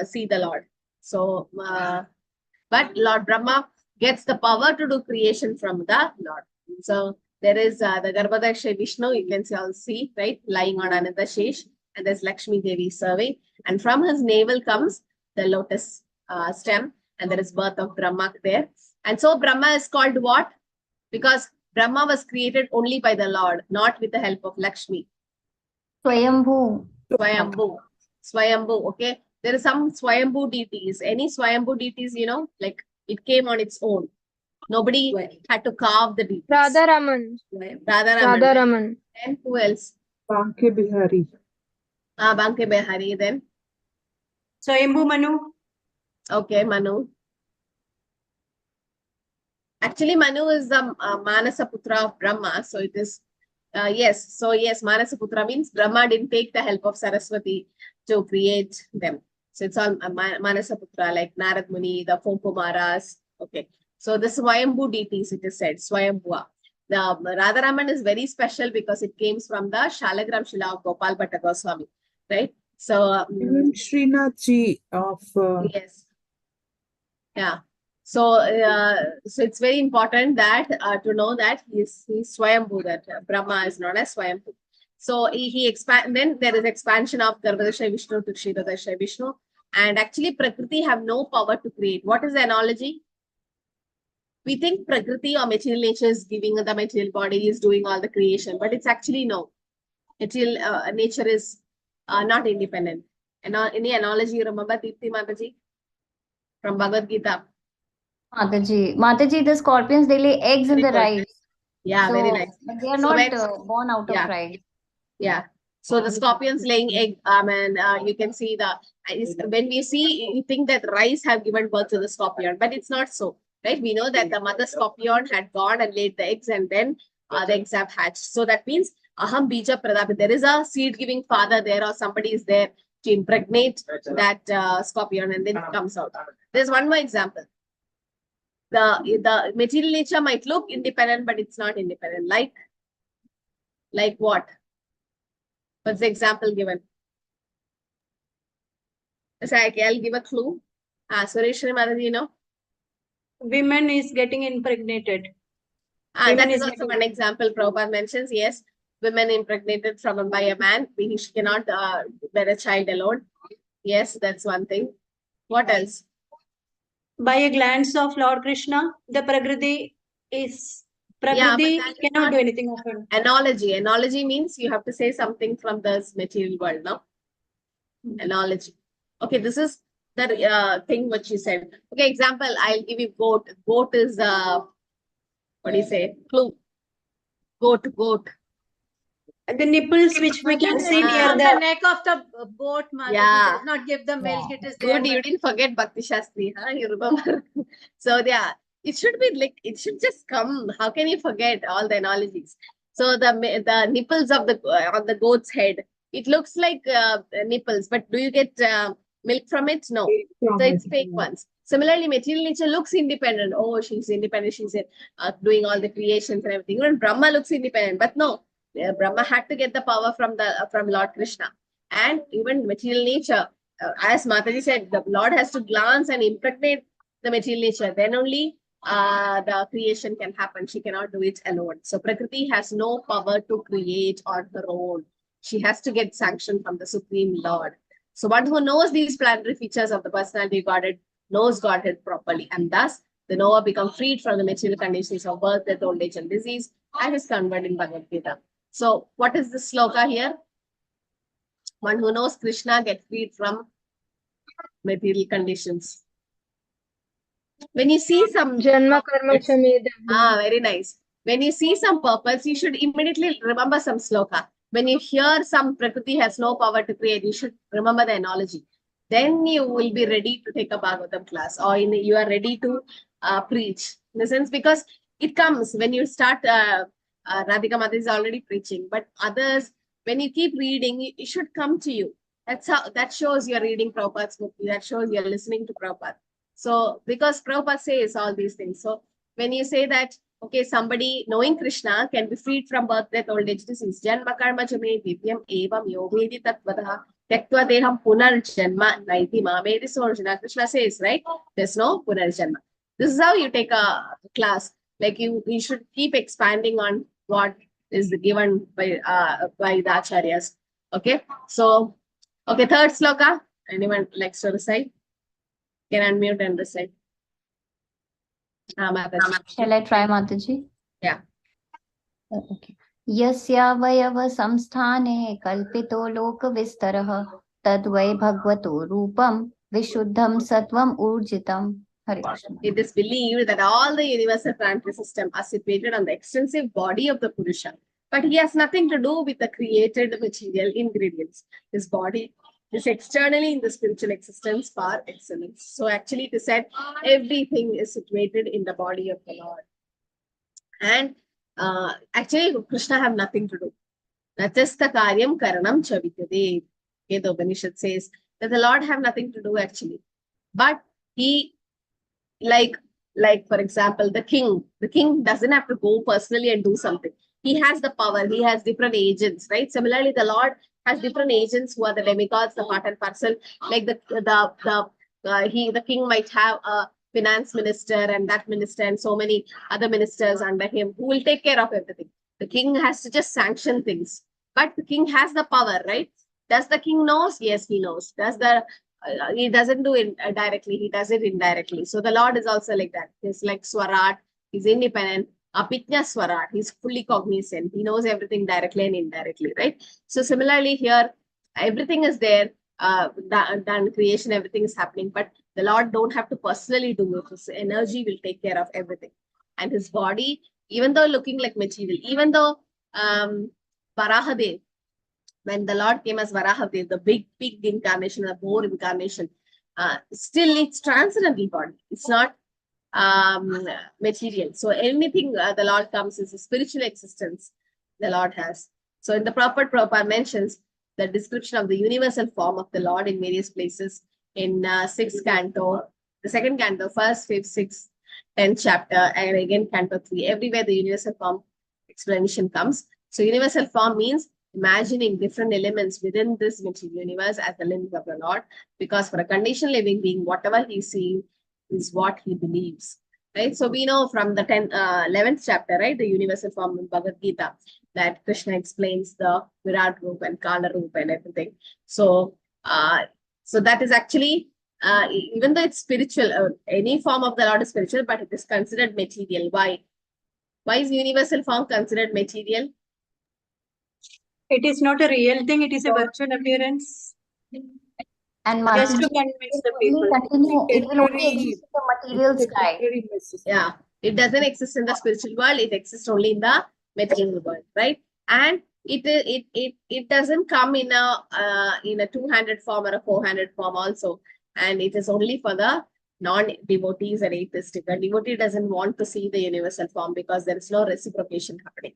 see the Lord. So, but Lord Brahma gets the power to do creation from the Lord. So there is the Garbhodaksha Vishnu, you can all see, right, lying on Ananta Shesh, and there's Lakshmi Devi serving, and from his navel comes the lotus stem, and there is birth of Brahma there. And so Brahma is called what? Because Brahma was created only by the Lord, not with the help of Lakshmi. Swayambhu. Swayambhu, okay? There are some Swayambhu deities. Any Swayambhu deities, like it came on its own. Nobody had to carve the deities. Radharaman. Radharaman. And who else? Banke Bihari. Banke Bihari then. Swayambhu Manu. Okay, Manu. Actually, Manu is the Manasa Putra of Brahma. So it is, yes. So yes, Manasa Putra means Brahma didn't take the help of Saraswati to create them. So it's all Manasa Putra, like Narad Muni, the four Kumaras. Okay. So the Swayambhu deities, it is said, Swayambhua. The Radharaman is very special because it came from the Shalagram Shila of Gopal Bhatta Goswami, right? So even Srinath ji of yes, yeah. So so it's very important that to know that he's Swayambhu, that Brahma is known as Swayambhu. So he expand. Then there is expansion of Garbhodaksha Vishnu to Kshirodakshaya Vishnu, and actually Prakriti have no power to create. What is the analogy? We think Prakriti or material nature is giving the material body, is doing all the creation, but it's actually no. Material nature is not independent. And any analogy you remember, Deepti Mataji, from Bhagavad Gita? Mataji, the scorpions, they lay eggs in the rice. Yeah, So, very nice. but they are So not born out of rice. Yeah. So the scorpions laying egg, you can see when we see, you think that rice have given birth to the scorpion, but it's not so, right? We know that the mother scorpion had gone and laid the eggs, and then the eggs have hatched. So that means aham bija pradapit. There is a seed-giving father there, or somebody is there to impregnate that scorpion, and then it comes out. There's one more example. The material nature might look independent, but it's not independent. Like what? What's the example given? So I'll give a clue. Sureshwari Mataji, you know? Women is getting impregnated. That is also one example Prabhupada mentions. Yes, women impregnated by a man, meaning she cannot bear a child alone. Yes, that's one thing. What else? By a glance of Lord Krishna, the Prakriti cannot do anything of it. Analogy means you have to say something from this material world, no? Analogy. Okay, this is the thing what you said. Okay, example, I'll give you goat. Goat is what do you say? Clue. Goat. The nipples which we can see near on the neck of the boat, Mother. Yeah. Does not give the milk. It is Good, there. you didn't forget Bhakti Shastri, huh? You remember? So yeah, it should be like, it should just come. How can you forget all the analogies? So the nipples of on the goat's head, it looks like nipples, but do you get milk from it? No. So it's fake ones. Similarly, material nature looks independent. Oh, she's independent. She's doing all the creations and everything. Even Brahma looks independent, but no. Brahma had to get the power from Lord Krishna. And even material nature, as Mataji said, the Lord has to glance and impregnate the material nature. Then only the creation can happen. She cannot do it alone. So Prakriti has no power to create on her own. She has to get sanction from the Supreme Lord. So one who knows these planetary features of the personality Godhead knows Godhead properly. And thus, The Noah become freed from the material conditions of birth, death, old age, and disease, and is converted in Bhagavad Gita. So, what is this sloka here? One who knows Krishna gets freed from material conditions. When you see some Janma karma cha medam. very nice. When you see some purpose, you should immediately remember some sloka. When you hear some Prakriti has no power to create, you should remember the analogy. Then you will be ready to take a Bhagavatam class, or you are ready to preach. In the sense, because it comes when you start. Radhika Mata is already preaching, but others, when you keep reading, it should come to you. That shows you're reading Prabhupada's book. That shows you're listening to Prabhupada. So, because Prabhupada says all these things. So, when you say that, okay, somebody knowing Krishna can be freed from birth, death, old age, disease. Janma karma jame divyam evam yogedi tatvadaha tektva deham punarjanma naiti mamedi sorjana. Krishna says, right? There's no punarjanma. This is how you take a class. Like you should keep expanding on what is given by the acharyas. Okay. So, okay, third sloka. Anyone likes to recite? Can unmute and recite. Shall I try, Mataji? Yeah. Okay. Yasya vayava samsthane kalpito loka vistarah tadvai bhagavato rupam vishuddham sattvam urjitam. Hare Krishna. It is believed that all the universal planetary system are situated on the extensive body of the Purusha, but he has nothing to do with the created material ingredients. His body is externally in the spiritual existence par excellence. So actually it is said everything is situated in the body of the Lord. And actually Krishna have nothing to do. Natasta karyam karanam chavityade. Okay, the Upanishad says that the Lord have nothing to do actually. But he, like for example, the king doesn't have to go personally and do something. He has the power. He has different agents, right? Similarly, the Lord has different agents who are the demigods, the part and parcel. Like the king might have a finance minister and that minister and so many other ministers under him who will take care of everything. The king has to just sanction things, but the king has the power, right? Does the king knows? Yes, he knows. He doesn't do it directly, he does it indirectly. So the Lord is also like that. He's like Swarat, he's independent. Apitnya Swarat, he's fully cognizant. He knows everything directly and indirectly, right? So similarly here, everything is there, done creation, everything is happening, but the Lord don't have to personally do it. His energy will take care of everything. And his body, even though looking like material, even though Varahadev, when the Lord came as Varahadev, the big incarnation, the boar incarnation, still it's transcendental body. It's not material. So anything the Lord comes is a spiritual existence the Lord has. So in the Prabhupada mentions the description of the universal form of the Lord in various places in 6th canto, the 2nd canto, 1st, 5th, 6th, 10th chapter, and again canto 3. Everywhere the universal form explanation comes. So universal form means imagining different elements within this material universe as the limbs of the Lord, because for a conditioned living being, whatever he's seeing is what he believes, right? So we know from the 11th chapter, right, the universal form in Bhagavad Gita, that Krishna explains the Virat Roop and Kala Roop and everything. So, so that is actually, even though it's spiritual, any form of the Lord is spiritual, but it is considered material. Why? Why is universal form considered material? It is not a real thing, it is a virtual appearance. And Just Mataji, to convince the it will people. it will only exist in the material sky. Yeah, it doesn't exist in the spiritual world, it exists only in the material world, right? And it doesn't come in a two-handed form or a four-handed form also. And it is only for the non-devotees and atheistic. A devotee doesn't want to see the universal form because there is no reciprocation happening.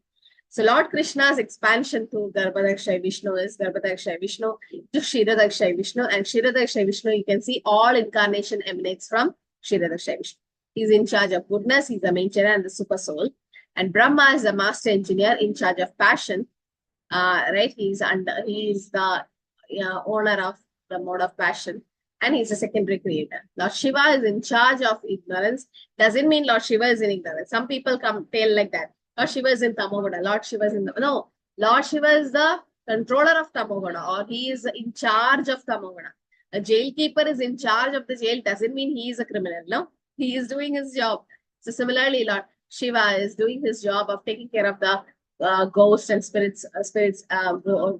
So Lord Krishna's expansion to Garbhadakshay Vishnu is Garbhadakshay Vishnu to Kshirodakshay Vishnu, and Kshirodakshay Vishnu, you can see all incarnation emanates from Kshirodakshay Vishnu. He's in charge of goodness, he's the main channel and the super soul. And Brahma is the master engineer in charge of passion, right? He's the owner of the mode of passion, and he's a secondary creator. Lord Shiva is in charge of ignorance. Doesn't mean Lord Shiva is in ignorance. Some people tell like that. Lord Shiva is in Tamoguna. Lord Shiva is in no. Lord Shiva is the controller of Tamoguna, or he is in charge of Tamoguna. A jail keeper is in charge of the jail. Doesn't mean he is a criminal. No, He is doing his job. So similarly, Lord Shiva is doing his job of taking care of the ghosts and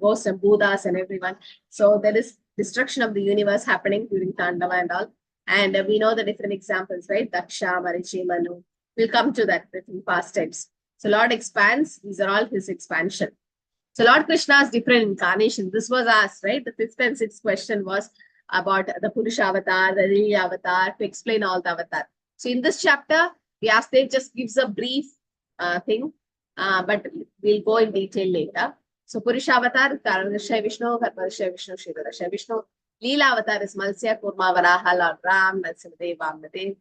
ghosts and Buddhas and everyone. So there is destruction of the universe happening during Tandava and all. And we know the different examples, right? Daksha, Marichi, Manu. We'll come to that in past times. So Lord expands. These are all his expansion. So Lord Krishna's different incarnations. This was asked, right? The 5th and 6th question was about the Purusha avatar, the Lily avatar, to explain all the avatar. So in this chapter, Vyasdev just gives a brief thing, but we'll go in detail later. So Purusha avatar, Karanashaya Vishnu, Karpadashaya Vishnu, Shridharashaya Vishnu. Leela avatar is Malsya, Kurma, Varaha, Lord Ram, Narasimhadev, Vamnadev.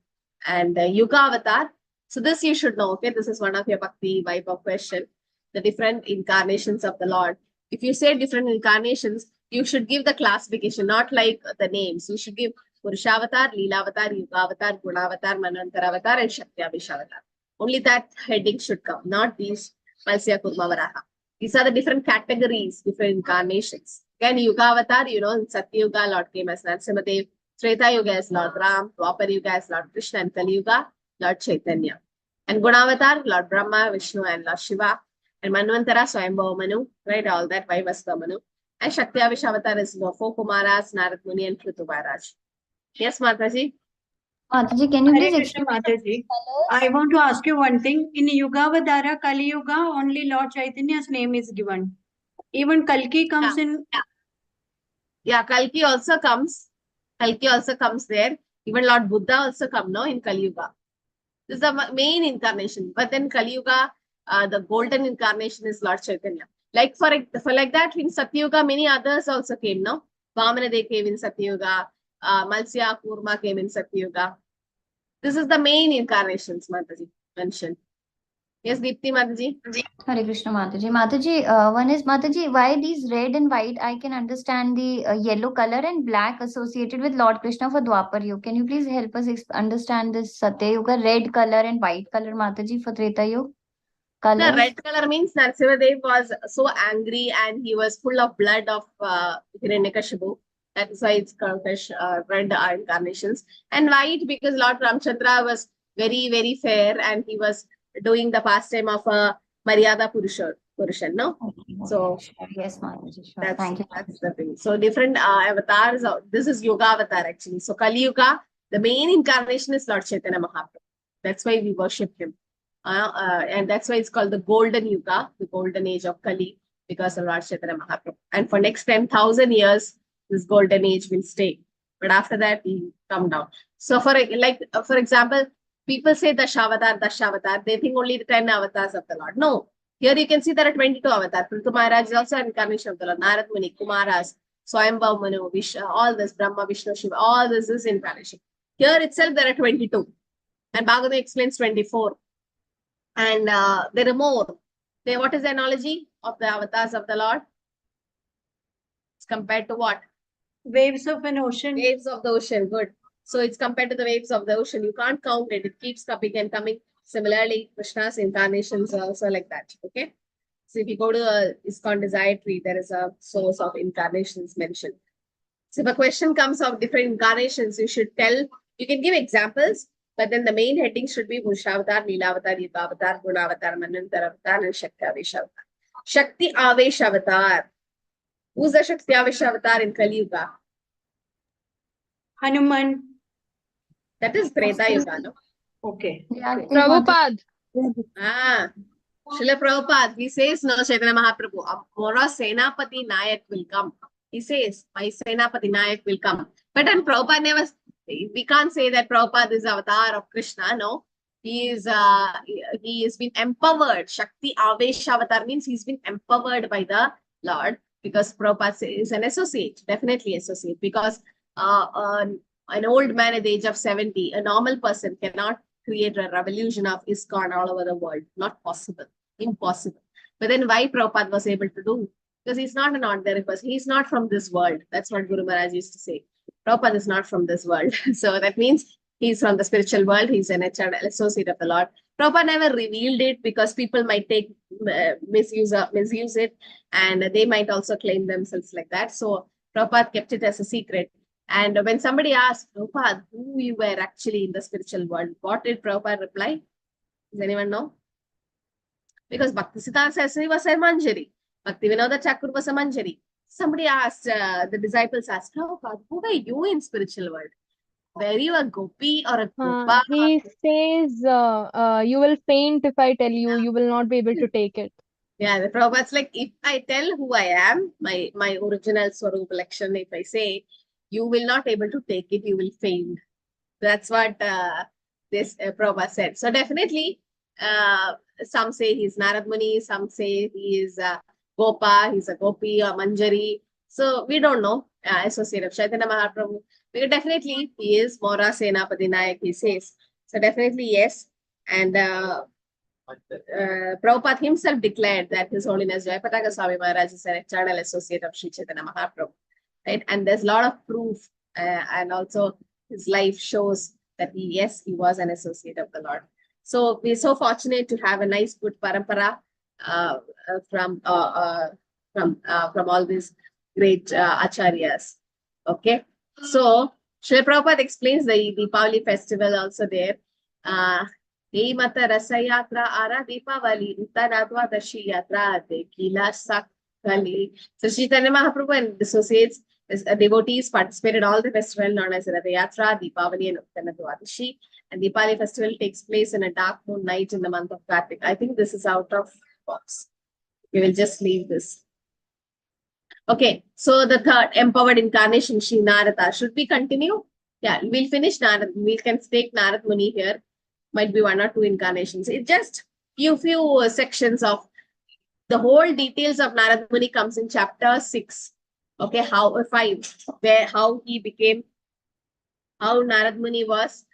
And Yuga avatar. So this you should know, okay? This is one of your Bhakti Vaibav question. The different incarnations of the Lord. If you say different incarnations, you should give the classification, not like the names. You should give Purushavatar, Leelavatar, Yugavatar, Gunavatar, Manvantara and Shakti-Avishavatar. Only that heading should come, not these Malsya, Kurma, Varaha. These are the different categories, different incarnations. Again, Yugavatar, you know, in Satyuga, Lord came as Narasimhadev. Treta Yuga is Lord Ram. Dwapar Yuga is Lord Krishna. And Kali Yuga, Lord Chaitanya. And Gunavatar, Lord Brahma, Vishnu, and Lord Shiva. And Manvantara, Swayambhava Manu, right? All that, Vaivasva Manu. And Shakti Avishavatar is 4 Kumaras, Narad Muni, and Prithu Maharaj. Yes, Mataji? Mataji, can you Hare please Krishna, explain Mataji. colors? I want to ask you one thing. In Yugavadara, Kali Yuga, only Lord Chaitanya's name is given. Even Kalki comes in. Yeah, Kalki also comes. Kalki also comes there. Even Lord Buddha also come, no, in Kali Yuga. This is the main incarnation. But then Kali Yuga, the golden incarnation is Lord Chaitanya. Like for like that, in Satyuga, many others also came, no? Vamanadev came in Satyuga. Malsya, Kurma came in Satyuga. This is the main incarnations, Mataji mentioned. Yes, Deepti Mataji? Hare Krishna, Mataji. Mataji, one is, Mataji, why these red and white? I can understand the yellow color and black associated with Lord Krishna for Dwapar Yuga. Can you please help us understand this Satya Yuga, red color and white color, Mataji, for Treta Yuga? The Colors? red color means Narasimhadev was so angry and he was full of blood of Hiranyakashipu. That is why it's called red incarnations. And white because Lord Ramchandra was very, very fair and he was doing the pastime of Maryada Purushan, no? Okay, So, sure. Yes, Mataji, sure. that's, Thank you. that's the thing. So different avatars. This is Yoga avatar actually. So Kali Yuga, the main incarnation is Lord Chaitanya Mahaprabhu. That's why we worship him. And that's why it's called the Golden Yuga, the golden age of Kali, because of Lord Chaitanya Mahaprabhu. And for next 10,000 years, this golden age will stay. But after that, he come down. So for example, people say Dashavatar, they think only the 10 avatars of the Lord. No. Here you can see there are 22 avatars. Prithu Maharaj is also an incarnation of the Lord. Narad Muni, Kumaras, Swayambhava Manu, all this, Brahma, Vishnu, Shiva, all this is incarnation. Here itself there are 22. And Bhagavatam explains 24. And there are more. What is the analogy of the avatars of the Lord? It's compared to what? Waves of an ocean. Waves of the ocean. Good. So it's compared to the waves of the ocean. You can't count it. It keeps coming and coming. Similarly, Krishna's incarnations are also like that. Okay. So if you go to ISKCON Desire Tree, there is a source of incarnations mentioned. So if a question comes of different incarnations, you should tell, you can give examples, but then the main heading should be Purushavatar, Leelavatar, Yugavatar, Gunavatar, Manvantara Avatar, and Shakti Aveshavatar. Shakti Aveshavatar. Who's the Shakti Aveshavatar in Kali Yuga? Hanuman. That is Treta Yuga, no? Okay. Yeah, Okay. Prabhupada. Srila Prabhupada, he says, no, Chaitanya Mahaprabhu, Mora Senapati Nayak will come. He says, my Senapati Nayak will come. But then Prabhupada never, we can't say that Prabhupada is avatar of Krishna, no. He is been empowered. Shakti Avesha Avatar means he's been empowered by the Lord, because Prabhupada is an associate, definitely associate, because an old man at the age of 70, a normal person cannot create a revolution of ISKCON all over the world. Not possible. Impossible. But then why Prabhupada was able to do? Because he's not an ordinary person. He's not from this world. That's what Guru Maharaj used to say. Prabhupada is not from this world. So that means he's from the spiritual world. He's an associate of the Lord. Prabhupada never revealed it because people might take misuse it, and they might also claim themselves like that. So Prabhupada kept it as a secret. And when somebody asked Prabhupada who you were actually in the spiritual world, what did Prabhupada reply? Does anyone know? Because Bhakti Siddhanta Saraswati was a Manjari. Bhakti Vinodha Thakur was a Manjari. Somebody asked, the disciples asked, Prabhupada, who were you in spiritual world? Were you a gopi or a gopa? He says, you will faint if I tell you, you will not be able to take it. Yeah, the Prabhupada's like, if I tell who I am, my original Swarup election, if I say, you will not able to take it, you will faint. That's what this Prabhupada said. So definitely, some say he's Narad Muni, some say he is Gopa, he's a Gopi or Manjari. So we don't know, associate of Chaitanya Mahaprabhu. But definitely he is Mora Senapati Nayak, he says. So definitely yes. And Prabhupada himself declared that His Holiness Jayapataka Swami Maharaj is an eternal associate of Sri Chaitanya Mahaprabhu. Right? And there's a lot of proof, and also his life shows that he was an associate of the Lord. So we're so fortunate to have a nice, good parampara from all these great acharyas. Okay, so Srila Prabhupada explains the Deepavali festival also there. Mata Rasa Yatra Ara Deepavali Uttaradva Dashi Yatra Dekila Sakali. So Sri Chaitanya Mahaprabhu and associates devotees participate in all the festival known as Ratha Yatra, Deepavali and Uttara Dwadashi. And Deepavali festival takes place in a dark moon night in the month of Kartik. I think this is out of box. We will just leave this. Okay, so the third empowered incarnation, Shri Narada. Should we continue? Yeah, we'll finish Narada. We can take Narad Muni here. Might be 1 or 2 incarnations. It's just few sections of the whole details of Narad Muni comes in chapter 6. Okay, how he became, how Narad Muni was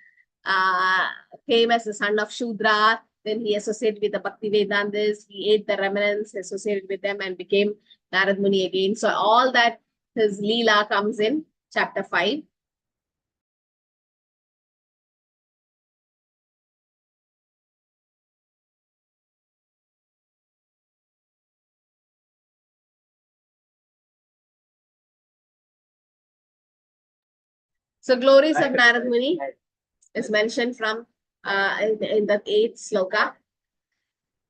came as the son of Shudra. Then he associated with the Bhakti Vedantas. He ate the remnants, associated with them, and became Narad Muni again. So all that his Leela comes in chapter 5. So glories of Narad Muni is mentioned from in the 8th sloka.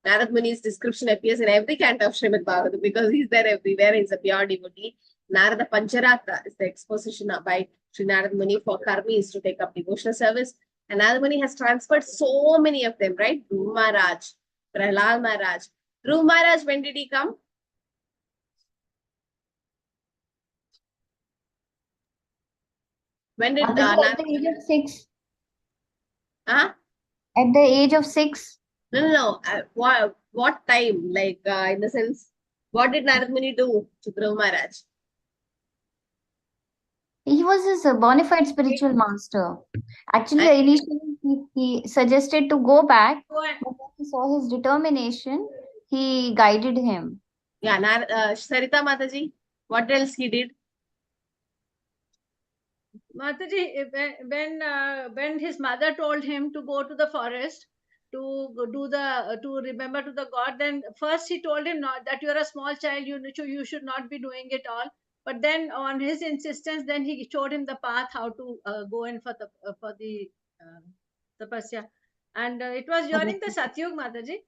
Narad Muni's description appears in every canto of Srimad Bhagavatam because he's there everywhere. He's a pure devotee. Narada Pancharatra is the exposition by Sri Narad Muni for karmis to take up devotional service. And Narad Muni has transferred so many of them, right? Dhruv Maharaj, Prahlad Maharaj. Dhruv Maharaj, when did he come? When did At the age of 6. Huh? At the age of 6. No. What time? Like, in the sense, what did Narad Muni do to Dhruv Maharaj? He was his bona fide spiritual master. Actually, initially he suggested to go back, but when he saw his determination, he guided him. Yeah, Sarita Mataji, what else he did? Mataji, when his mother told him to go to the forest to remember to the god, then first he told him not that you are a small child, you should not be doing it all. But then on his insistence, then he showed him the path how to go in for the tapasya. And it was during the Satyug, Mataji.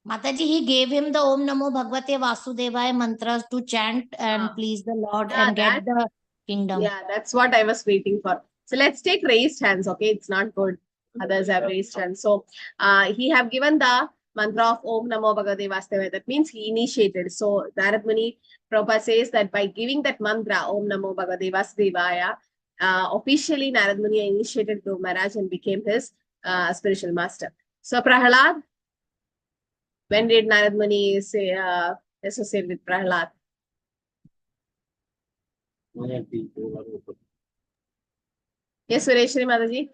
Mataji, he gave him the Om Namo Bhagavate Vasudevaya mantras to chant and please the Lord and get the kingdom. Yeah, that's what I was waiting for. So let's take raised hands, okay? It's not good. Others have raised hands. So he have given the mantra of Om Namo Bhagavate Vasudevaya. That means he initiated. So Narad Muni Prabhupada says that by giving that mantra, Om Namo Bhagavate Vasudevaya, officially Narad Muni initiated Dhruv Maharaj and became his spiritual master. So Prahlad, when did Narad Muni say associate with Prahlad? Yes, Sureshwari Mataji.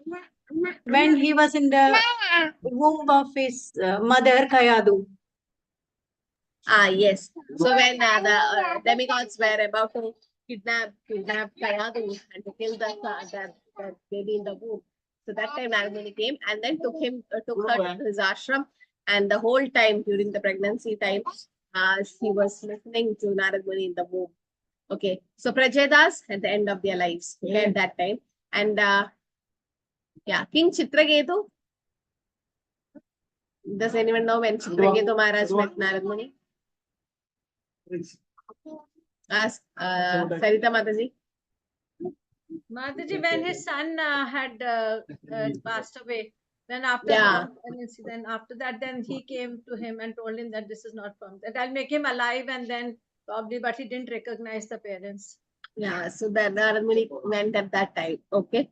When he was in the womb of his mother, Kayadu. Yes. So when the demigods were about to kidnap Kayadu and to kill the baby in the womb, so that time Narad Muni came and then took her to his ashram, and the whole time during the pregnancy time, he was listening to Narad Muni in the womb. Okay, so Prajedas at the end of their lives, okay, at that time. And yeah, King Chitraketu. Does anyone know when Chitraketu Maharaj met Narad Muni? Ask Sarita Mataji. Mataji, when his son had passed away, then after that, then he came to him and told him that this is not from that. I'll make him alive, and then probably, but he didn't recognize the parents. Yeah, so that Narad Muni went at that time. Okay.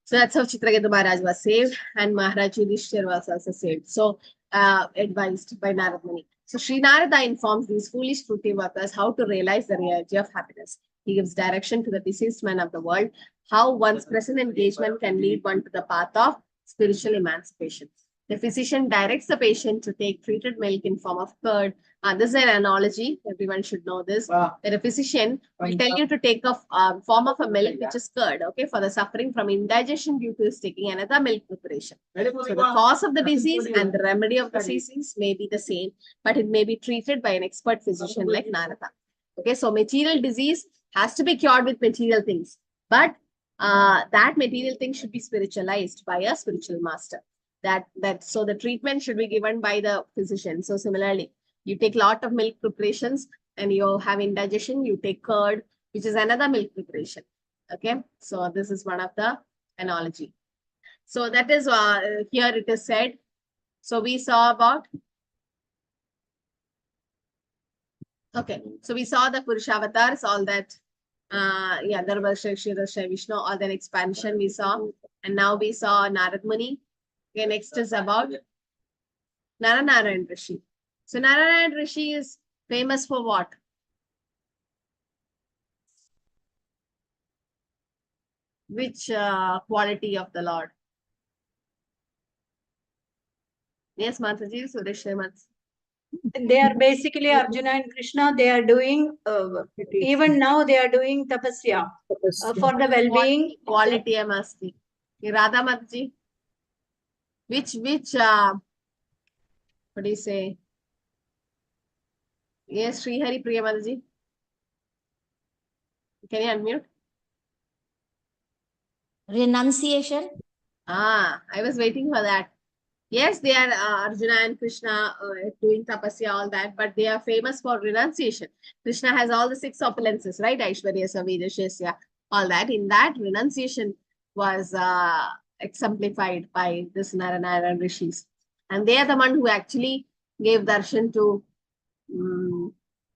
So that's how Chitraketu Maharaj was saved, and Maharaj Yudhishthir was also saved. So advised by Narad Muni. So Sri Narada informs these foolish fruity workers how to realize the reality of happiness. He gives direction to the deceased man of the world, how one's present engagement can lead one to the path of spiritual emancipation. The physician directs the patient to take treated milk in form of curd. This is an analogy. Everyone should know this. That a physician will tell you to take a form of a milk which is curd, okay, for the suffering from indigestion due to his taking another milk preparation. So the cause of the disease and the remedy of the disease may be the same, but it may be treated by an expert physician like Narada. Okay, so material disease has to be cured with material things, but that material thing should be spiritualized by a spiritual master. So the treatment should be given by the physician. So similarly, you take a lot of milk preparations and you have indigestion, you take curd, which is another milk preparation. Okay, so this is one of the analogy. So that is here it is said. So we saw about, okay, so we saw the Purushavatars, all that, Dharma, Vishnu, all that expansion we saw. And now we saw Narad Muni. Okay, next is about Naranaran Rishi. So Naranaran Rishi is famous for what? Which quality of the Lord? Yes, Mataji, Suresh Shemans. They are basically Arjuna and Krishna. They are doing, even now they are doing tapasya for the well-being. Quality I'm asking. Radha Mataji. Which what do you say? Yes, Sri Hari Priya Mataji. Can you unmute? Renunciation. I was waiting for that. Yes, they are Arjuna and Krishna doing tapasya, all that, but they are famous for renunciation. Krishna has all the 6 opulences, right? Aishwarya, Savira, Shesya, all that. In that, renunciation was exemplified by this Naranaran Rishis. And they are the one who actually gave darshan to,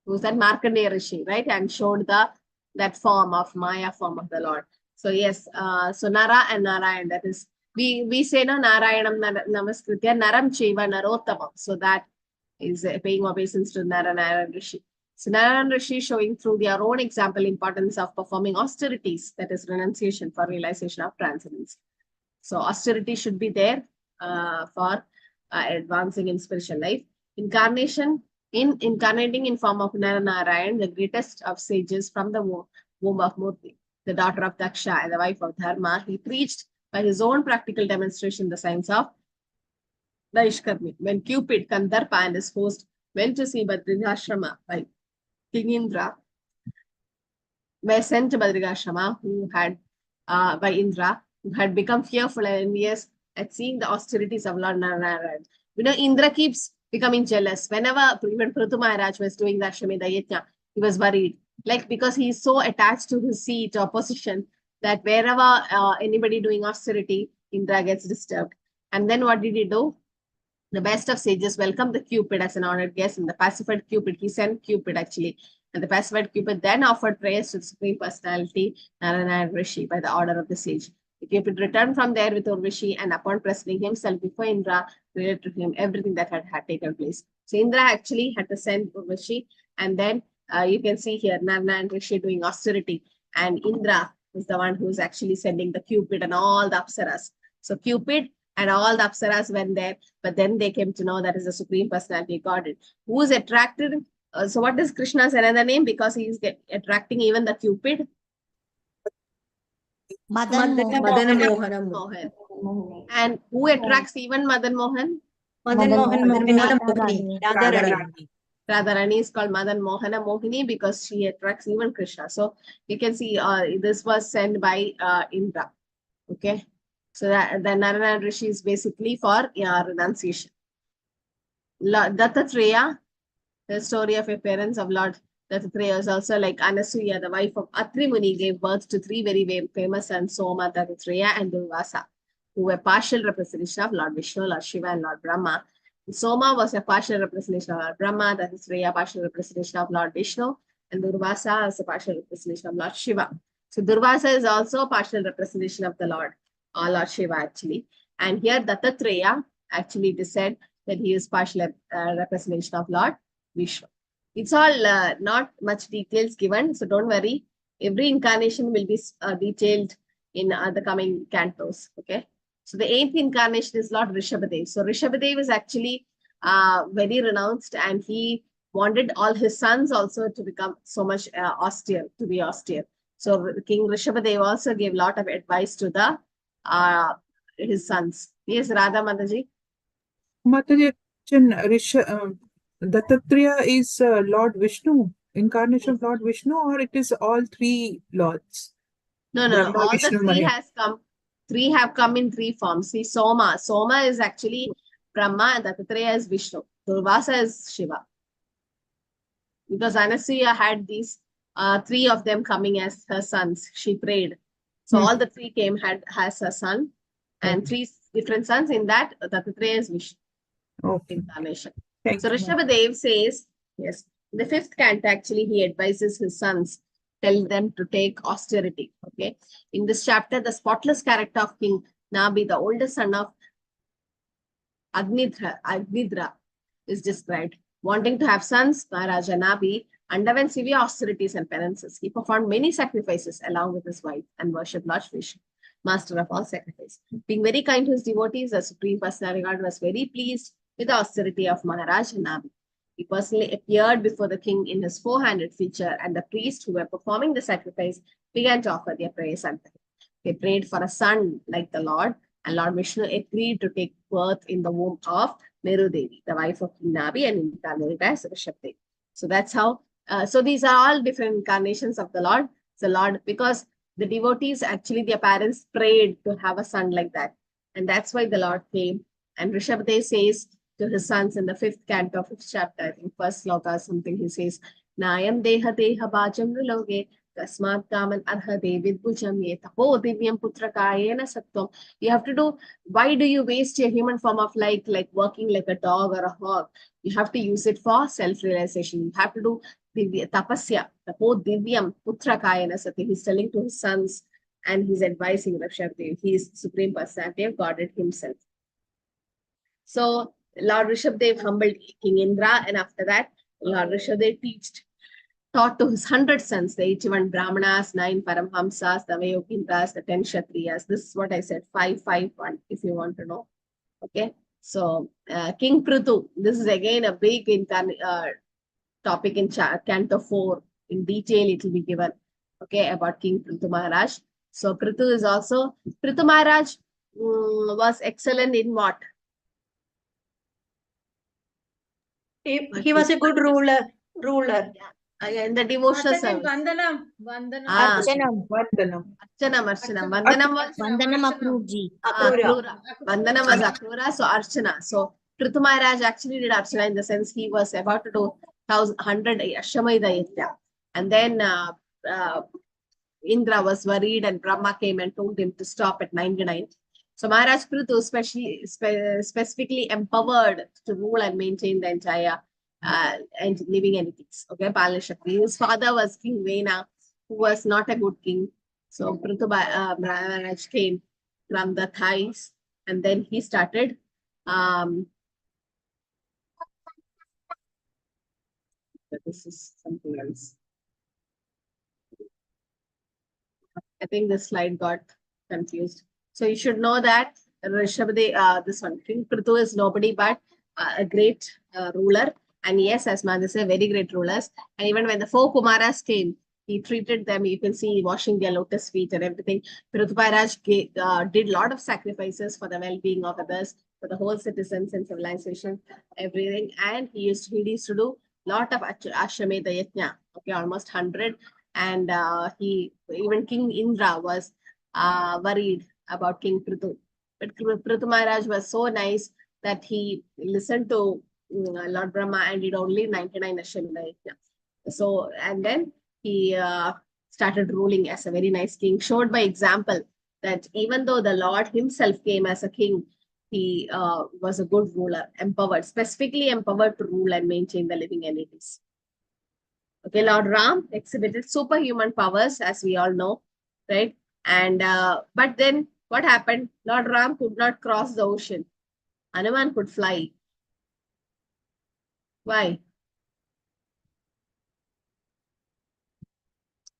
who's that, Markandeya Rishi, right? And showed that form of Maya form of the Lord. So yes, so Nara and Narayan, that is, we say no Narayanam Namaskritya Naram Chaiva Narottamam. So that is paying obeisance to Naranaran Rishi. So Naranaran Rishi showing through their own example importance of performing austerities, that is renunciation for realization of transcendence. So austerity should be there for advancing in spiritual life. Incarnating in form of Narayan, the greatest of sages from the womb of Murti, the daughter of Daksha and the wife of Dharma, he preached by his own practical demonstration the science of Vaishkarmi. When Cupid, Kandarpa and his host went to see Badrikashrama by King Indra, were sent to Badrikashrama by Indra, who had become fearful and envious at seeing the austerities of Lord Narayan. You know, Indra keeps becoming jealous. Whenever even Prithu Maharaj was doing the Ashwamedha Yajna, he was worried. Like, because he is so attached to his seat or position that wherever anybody doing austerity, Indra gets disturbed. And then what did he do? The best of sages welcomed the Cupid as an honored guest, and the pacified Cupid, he sent Cupid actually, and the pacified Cupid then offered prayers to the Supreme Personality, Naranaran Rishi, by the order of the sage. The Cupid returned from there with Urvashi, and upon presenting himself before Indra, related to him everything that had taken place. So Indra actually had to send Urvashi, and then you can see here Naranaran Rishi doing austerity, and Indra is the one who's actually sending the Cupid and all the Apsaras. So Cupid and all the Apsaras went there, but then they came to know that is the Supreme Personality Godhead, who is attracted. So what is Krishna's another name? Because he is attracting even the Cupid. Madan Mohan. And who attracts even Madan Mohan? Mohan, Radharani. Radharani is called Madan Mohana Mohini because she attracts even Krishna. So you can see this was sent by Indra. Okay. So that the Narayana Rishi is basically for renunciation. Dattatreya, the story of appearance of Lord Dattatreya is also like Anasuya, the wife of Atri Muni, gave birth to three very famous sons, Soma, Dattatreya, and Durvasa, who were partial representation of Lord Vishnu, Lord Shiva, and Lord Brahma. Soma was a partial representation of Lord Brahma, Dattatreya partial representation of Lord Vishnu, and Durvasa is a partial representation of Lord Shiva. So Durvasa is also a partial representation of the Lord Shiva actually. And here Dattatreya actually it is said that he is partial representation of Lord Vishnu. It's all not much details given, so don't worry. Every incarnation will be detailed in the coming cantos. Okay. So the 8th incarnation is Lord Rishabhadev. So Rishabhadev is actually very renounced, and he wanted all his sons also to become so much austere, to be austere. So King Rishabhadev also gave a lot of advice to the his sons. Yes, Radha Mataji. Mataji, Dattatreya is Lord Vishnu, incarnation of Lord Vishnu, or it is all three lords? No. Brahma, All Vishnu, the three Mahesh. has come. Three have come in three forms. See, Soma is actually Brahma, and Dattatreya is Vishnu. Durvasa is Shiva. Because Anasuya had these three of them coming as her sons. She prayed. So all the three came has a son, and three different sons. In that, Dattatreya is Vishnu. Okay. Incarnation. Thank So you. Rishabhadev says, yes, in the 5th canto, actually, he advises his sons, tell them to take austerity. Okay. In this chapter, the spotless character of King Nabi, the oldest son of Agnidra, is described. Wanting to have sons, Maharaja Nabi underwent severe austerities and penances. He performed many sacrifices along with his wife and worshipped Lord Vishnu, master of all sacrifice. Being very kind to his devotees, the Supreme Personality God was very pleased with the austerity of Maharaja Nabi. He personally appeared before the king in his 4-handed feature, and the priests who were performing the sacrifice began to offer their prayers unto him. They prayed for a son like the Lord, and Lord Vishnu agreed to take birth in the womb of Meru Devi, the wife of King Nabi, and incarnated as Rishabhadev. So that's how. So these are all different incarnations of the Lord. The Lord, because the devotees, actually their parents prayed to have a son like that. And that's why the Lord came. And Rishabhadev says to his sons in the 5th canto, 5th chapter, I think 1st sloka or something, he says, Nayam deha deha bhajam nuloge, tasmat kaman arha devid bhujam ye tapo divyam putra kayena satvam. You have to do, why do you waste your human form of like working like a dog or a hog? You have to use it for self-realization. You have to do tapasya, tapo divyam putra kayena satvam. He's telling to his sons, and he's advising Rishabhadev. He is Supreme Personality of Godhead himself. So Lord Rishabhadev humbled King Indra, and after that, Lord Rishabhadev taught to his 100 sons, the 81 Brahmanas, 9 Paramhamsas, the Vayogindras, the 10 Kshatriyas. This is what I said, 551, if you want to know. Okay. So King Prithu, this is again a big topic in Canto 4. In detail, it will be given, okay, about King Prithu Maharaj. So Prithu is also, Prithu Maharaj was excellent in what? He was a good ruler. Yeah, in the devotional service. Vandanam. Archanam. Vandanam was Vandanam approved ji. Akrura. Vandanam was Akrura, so Archana. So Prithu Maharaj actually did Archana in the sense he was about to do 100 Ashwamedha Yajna. And then Indra was worried, and Brahma came and told him to stop at 99. So Maharaj Prithu specifically empowered to rule and maintain the entire and living entities. Okay, Palashakti. His father was King Vena, who was not a good king. So Prithu Maharaj came from the Thais, and then he started this is something else. I think the slide got confused. So you should know that Rishabhadev, this one, King Prithu is nobody but a great ruler. And yes, as Mother said, very great rulers. And even when the 4 Kumaras came, he treated them, you can see washing their lotus feet and everything. Prithu Maharaj did a lot of sacrifices for the well-being of others, for the whole citizens and civilization, everything. And he used to do lot of Ashwamedha Yajna, okay, almost 100. And even King Indra was worried about King Prithu. But Prithu Maharaj was so nice that he listened to Lord Brahma and did only 99 Ashwamedha Yajna. So, and then he started ruling as a very nice king, showed by example that even though the Lord himself came as a king, he was a good ruler, empowered, specifically empowered to rule and maintain the living entities. Okay, Lord Ram exhibited superhuman powers, as we all know, right? And but then what happened? Lord Ram could not cross the ocean. Hanuman could fly. Why?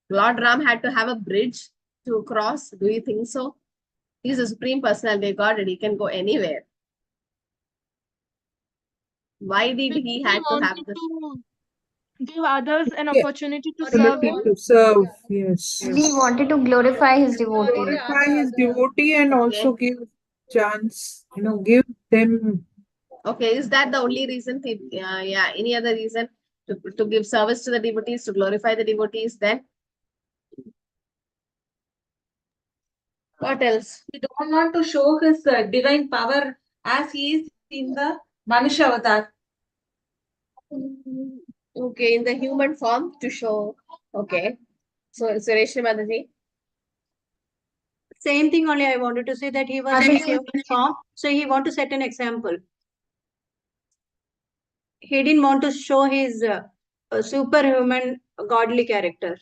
Lord Ram had to have a bridge to cross. Do you think so? He's a supreme personality of God and he can go anywhere. Why did Because he had to have wanted this? to give others an Yeah. opportunity to serve Ability him. to serve, yes. He wanted to glorify his devotee. Glorify his devotee and also give chance, give them. Okay, is that the only reason? Yeah, any other reason to give service to the devotees, to glorify the devotees then? What else? He don't want to show his divine power as he is in the Manusha avatar. Okay, in the human form to show. Okay. So, Sureshri Mataji. Same thing only I wanted to say, that he was in human form, so he want to set an example. He didn't want to show his superhuman godly character.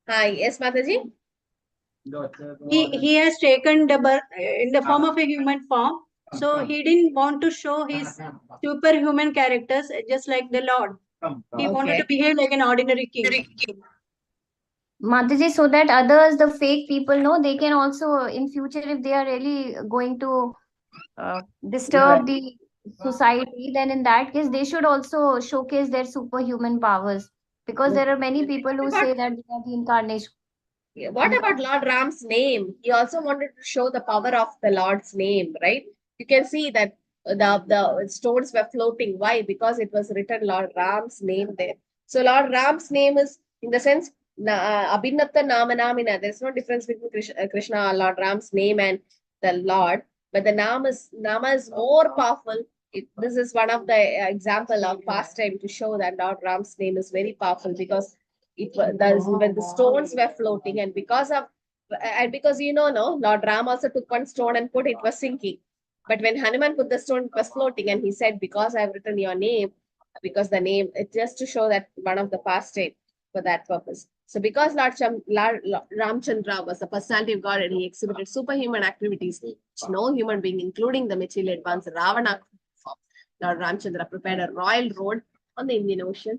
Hi, yes, Mataji. He has taken the birth in the form of a human form, so he didn't want to show his superhuman characters just like the Lord. He wanted to behave like an ordinary king. Mataji, so that others, the fake people, know they can also in future, if they are really going to disturb the society, then in that case they should also showcase their superhuman powers, because there are many people who say that they are the incarnation. What about Lord Ram's name? He also wanted to show the power of the Lord's name, right? You can see that the stones were floating. Why? Because it was written Lord Ram's name there. So Lord Ram's name is, in the sense, Abhinnatta Namanamina. There's no difference between Krishna, Lord Ram's name and the Lord, but the Nama is more powerful. This is one of the example of pastime to show that Lord Ram's name is very powerful, because when the stones were floating, and because no, Lord Ram also took one stone and put it was sinking. But when Hanuman put the stone, it was floating, and he said, because I've written your name, because the name, it's just to show that one of the pastime for that purpose. So because Lord Ramchandra was the personality of God and he exhibited superhuman activities which no human being, including the material advanced Ravana, perform, Lord Ramchandra prepared a royal road on the Indian Ocean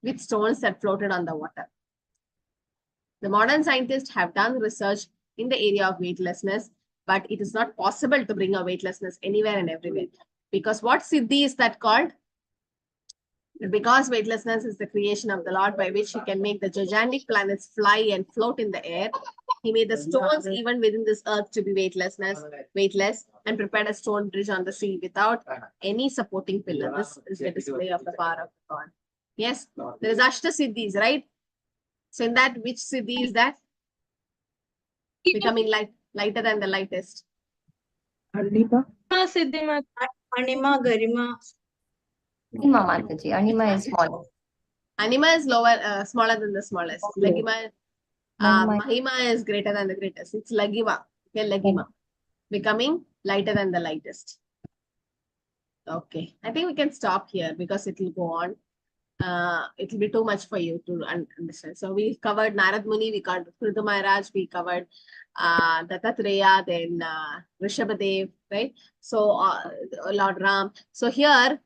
with stones that floated on the water. The modern scientists have done research in the area of weightlessness, but it is not possible to bring a weightlessness anywhere and everywhere. Because what Siddhi is that called? Because weightlessness is the creation of the Lord, by which he can make the gigantic planets fly and float in the air. He made the stones even within this earth to be weightless, and prepared a stone bridge on the sea without any supporting pillar. This is the display of the power of God. Yes, there is Ashta Siddhis, right? So in that, which Siddhi is that? Becoming lighter than the lightest. Anima? Siddhi Anima, Garima. Anima, Mataji. Anima is smaller. Anima is lower, smaller than the smallest. Lagima, Mahima is greater than the greatest. It's Lagima. Okay, Lagima. Becoming lighter than the lightest. Okay, I think we can stop here because it will go on. It will be too much for you to understand. So we covered Narad Muni, we covered Prithu Maharaj, we covered Dattatreya, then Rishabhadev, right? So Lord Ram. So here,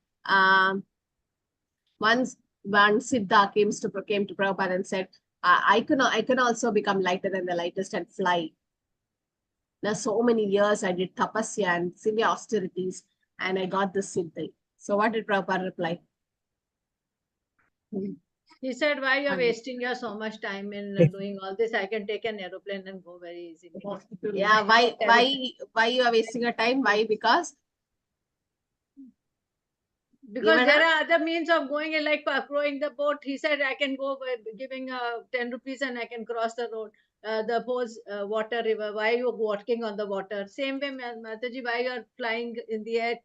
once one Siddha came to Prabhupada and said, I can also become lighter than the lightest and fly. Now, so many years I did tapasya and severe austerities, and I got this Siddhi. So what did Prabhupada reply? He said, why you're wasting your so much time in doing all this? I can take an aeroplane and go very easily. Yeah, why you are wasting your time? Why? Because Because Even there are other means of going, like rowing the boat. He said, I can go by giving 10 rupees and I can cross the road, the Pose water river. Why are you walking on the water? Same way, Mataji, why you are flying in the air,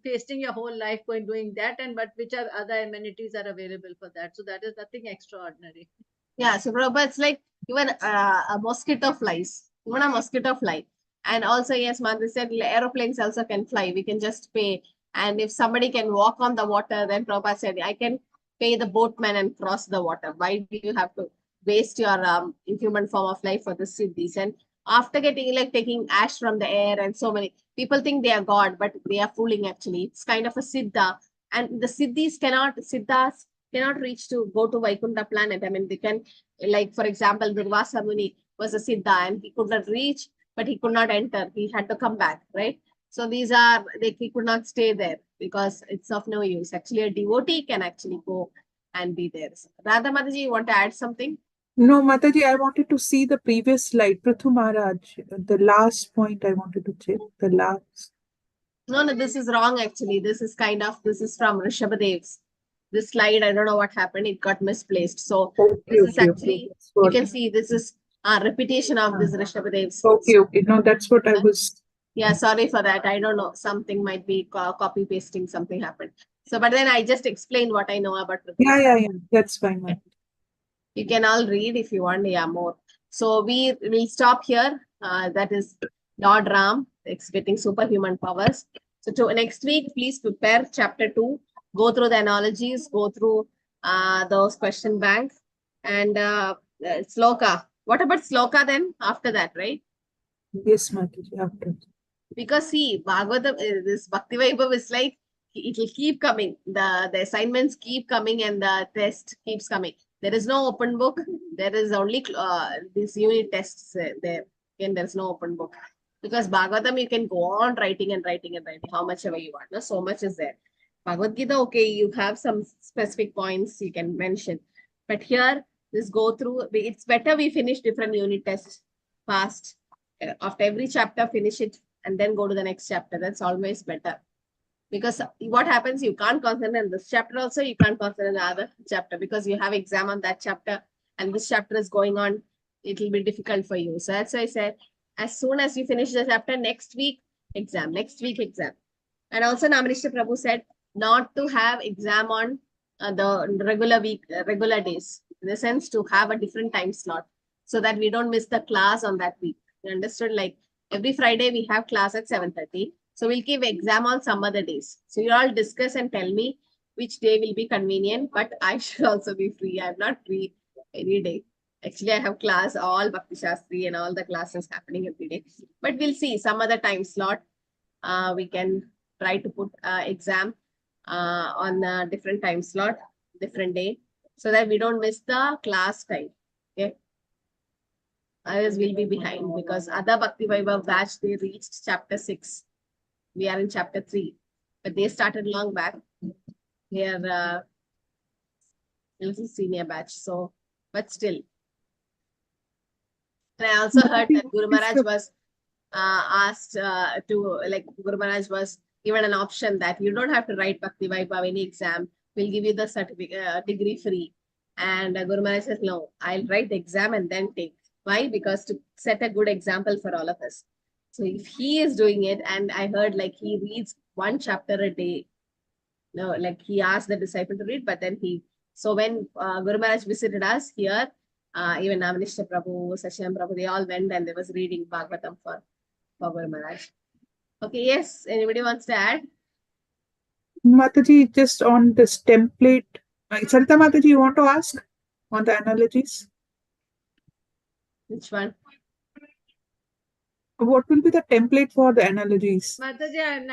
wasting your whole life doing that, and but which are other amenities are available for that? So that is nothing extraordinary. Yeah, so Prabhupada, it's like even a mosquito flies, even a mosquito fly. And also, yes, Madhuri said aeroplanes also can fly. We can just pay. And if somebody can walk on the water, then Prabhupada said, I can pay the boatman and cross the water. Why do you have to waste your inhuman form of life for the siddhis? And after getting like taking ash from the air and so many people think they are God, but they are fooling actually. It's kind of a siddha. And the siddhas cannot reach to go to Vaikuntha planet. I mean, they can, like, for example, Durvasa Muni was a Siddha and he could not reach, but he could not enter. He had to come back, right? So these are, he could not stay there because it's of no use. Actually, a devotee can actually go and be there. Radha Mataji, you want to add something? No, Mataji, I wanted to see the previous slide. Prithu Maharaj, the last point I wanted to check. The last. No, this is wrong actually. This is from Rishabhadev's. This slide, I don't know what happened. It got misplaced. So this is actually, you can see this is a repetition of this Rishabhadev's. Okay. No, that's what I was. Yeah, sorry for that. I don't know. Something might be copy pasting. Something happened. So, but then I just explained what I know about. Yeah. That's fine. Man. You can all read if you want. Yeah, more. So we will stop here. That is Lord Ram exhibiting superhuman powers. So to next week, please prepare chapter 2. Go through the analogies. Go through those question bank and sloka. What about sloka then? After that, right? Yes, Mataji. After. Because see, Bhagavatam, this Bhakti Vaibav is like, it will keep coming. The assignments keep coming and the test keeps coming. There is no open book. There is only these unit tests there. And there's no open book. Because Bhagavatam, you can go on writing and writing and writing how much ever you want. No? So much is there. Bhagavad Gita, okay, you have some specific points you can mention. But here, just go through. It's better we finish different unit tests fast. After every chapter, finish it and then go to the next chapter. That's always better. Because what happens, you can't concentrate on this chapter also, you can't concentrate on the other chapter because you have exam on that chapter and this chapter is going on. It will be difficult for you. So that's why I said, as soon as you finish the chapter, next week, exam. And also Namanishta Prabhu said not to have exam on the regular days. In the sense to have a different time slot so that we don't miss the class on that week. You understood? Like every Friday we have class at 7:30. So we'll give exam on some other days. So you all discuss and tell me which day will be convenient, but I should also be free. I'm not free any day. Actually, I have class, all Bhakti Shastri and all the classes happening every day. But we'll see some other time slot. We can try to put exam on a different time slot, different day, so that we don't miss the class time. Okay. Otherwise, we'll be behind because other Bhakti Vaibav batch, they reached chapter 6. We are in chapter 3, but they started long back. They are a little senior batch, so, but still. And I also heard that Guru Maharaj was asked Guru Maharaj was given an option that you don't have to write Bhakti Vaibhav any exam. We'll give you the certificate, degree free. And Guru Maharaj says, no, I'll write the exam and then take. Why? Because to set a good example for all of us. So if he is doing it, and I heard like he reads one chapter a day. No, like he asked the disciple to read, but then so when Guru Maharaj visited us here, even Namanishta Prabhu, Sachinam Prabhu, they all went and they was reading Bhagavatam for Guru Maharaj. Okay, yes, anybody wants to add? Mataji, just on this template, Sarita Mataji, you want to ask on the analogies? Which one? What will be the template for the analogies? Mataji,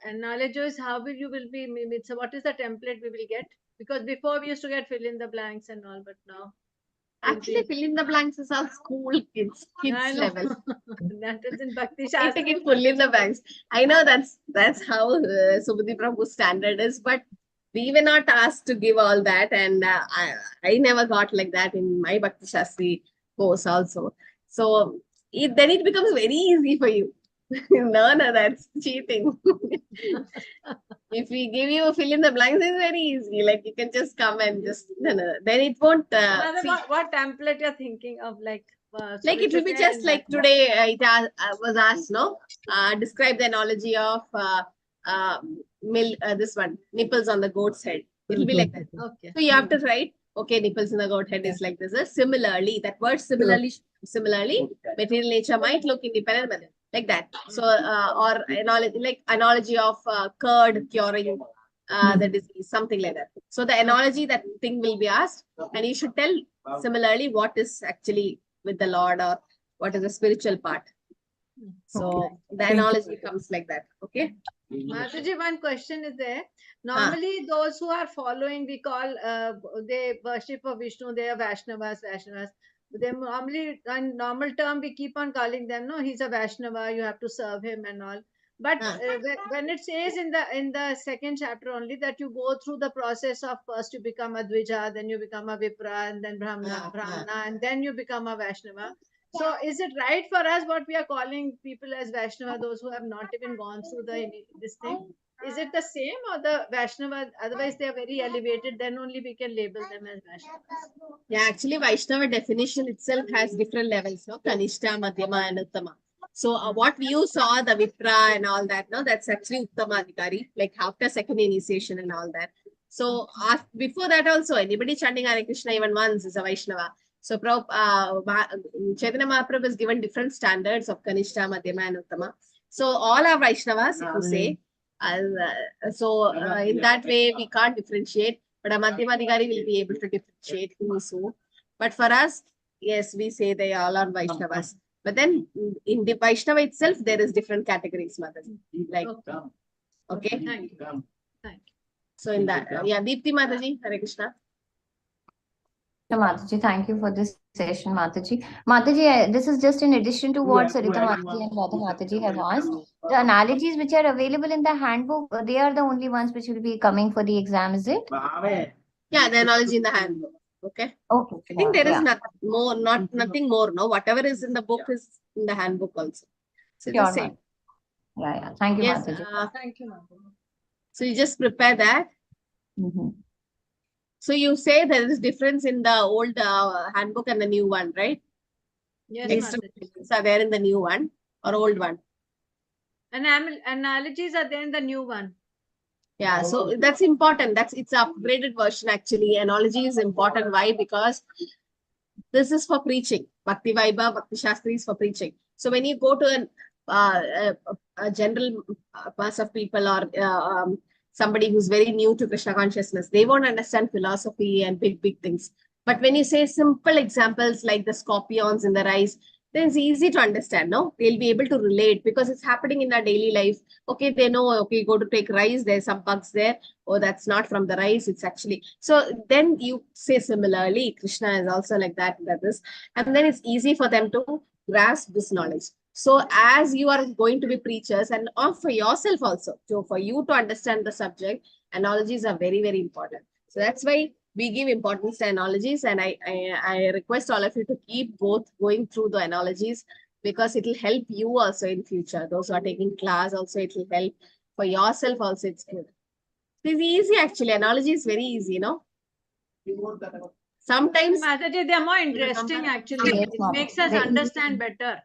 analogies, how will you be, so what is the template we will get? Because before we used to get fill in the blanks and all, but now. Actually, fill in the blanks is all school kids level. That is in Bhakti I think it fill in the blanks. I know that's how Subhuti Prabhu's standard is, but we were not asked to give all that, and I never got like that in my Bhakti Shastri course also. So then it becomes very easy for you. No, that's cheating. If we give you fill in the blanks, it's very easy. Like you can just come and just no. Then it won't. Mother, See, what template you're thinking of? Like, so like we it will be prepare just in like that. today. Was asked, no. Describe the analogy of this one nipples on the goat's head. It will be like that. Okay. So you have to write. Okay, nipples in the goat head is like this. Similarly, that word similarly, material nature might look independent, but like that. So, or analogy, like analogy of curd curing the disease, something like that. So the analogy, that thing will be asked, and you should tell similarly what is actually with the Lord or what is the spiritual part. So the analogy comes like that. Okay. Mataji, one question is there. Normally, those who are following, we call, they worship of Vishnu, they are Vaishnavas. They normally, in normal term, we keep on calling them, no, he's a Vaishnava, you have to serve him and all. But when it says in the second chapter only that you go through the process of first you become a Dvija, then you become a Vipra, and then Brahmana, and then you become a Vaishnava. So is it right for us what we are calling people as Vaishnava, those who have not even gone through this thing? Is it the same or the Vaishnava? Otherwise, they are very elevated. Then only we can label them as Vaishnavas. Yeah, actually, Vaishnava definition itself has different levels, no? Kanishta, Madhyama, and Uttama. So what you saw, the Vipra and all that, no, that's actually Uttama Adhikari, like after second initiation and all that. So before that also, anybody chanting Hare Krishna even once is a Vaishnava. So Chaitanya Mahaprabhu is given different standards of Kanishta, Madhyama, and Uttama. So all are Vaishnavas, if you say. In that way, we can't differentiate. But a Madhyama Adhikari will be able to differentiate who is who. But for us, yes, we say they all are Vaishnavas. But then in the Vaishnava itself, there is different categories, Mataji. Like, okay. Thank you. So in that, yeah, Deepti Mataji, Hare Krishna. Mataji, thank you for this session, Mataji. Mataji, this is just in addition to what Sarita Mataji and Radha Mataji have asked. The analogies which are available in the handbook, they are the only ones which will be coming for the exam, is it? Yeah, the analogy in the handbook. Okay. Okay. I think there is nothing more. No, whatever is in the book is in the handbook also. So just say. Yeah. Thank you, Yes, Mataji. Thank you, Mataji. So you just prepare that. So you say there is difference in the old handbook and the new one, right? Yes, Extra Mataji. are there in the new one or old one? Analogies are there in the new one. Yeah, so that's important. It's an upgraded version actually. Analogy is important. Why? Because this is for preaching. Bhakti Vaibav, Bhakti Shastri is for preaching. So when you go to a general mass of people or somebody who's very new to Krishna consciousness, they won't understand philosophy and big things. But when you say simple examples like the scorpions in the rice, then it's easy to understand, no? They'll be able to relate because it's happening in our daily life. Okay, they know, okay, go to take rice, there's some bugs there. Oh, that's not from the rice, it's actually. So then you say similarly, Krishna is also like that, and then it's easy for them to grasp this knowledge. So as you are going to be preachers and for yourself also, so for you to understand the subject, analogies are very, very important. So that's why we give importance to analogies, and I request all of you to keep going through the analogies because it will help you also in future. Those who are taking class also, it will help for yourself also. It's good. It's easy actually. Analogy is very easy, no? Sometimes Mataji, they are more interesting actually. Yes, It makes us understand better.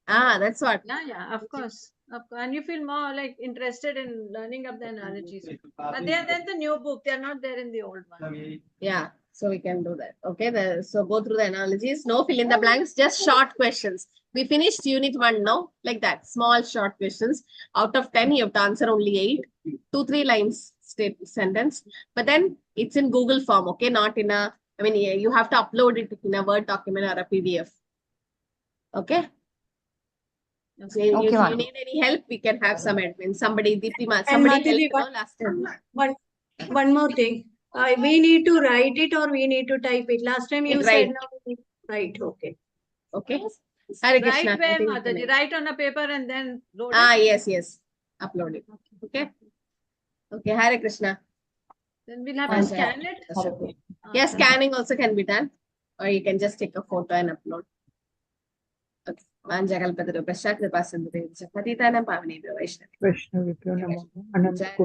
that's what. Yeah, of course. And you feel more like interested in learning of the analogies. But they are there in the new book. They are not there in the old one. Yeah, so we can do that. Okay, so go through the analogies. No fill in the blanks, just short questions. We finished unit 1 now, like that. Small short questions. Out of 10, you have to answer only 8. 2-3 lines sentence. But then it's in Google form, okay? Not in a, you have to upload it in a Word document or a PDF. Okay? So if you need any help, we can have some admin. Somebody helped last time. One more thing. We need to write it or we need to type it. Last time you said no. Right. Okay. Okay. Hare Krishna. Write where, Mataji? Write on a paper and then load it. Yes. Upload it. Okay. Okay. Hare Krishna. Then we'll have to scan it. Yes, scanning also can be done. Or you can just take a photo and upload. Okay. Vanjakalpadru Prashak Kripasindu Patitanam Pavani Vaishnavi. Vaishnavi Namo. Ananda Jai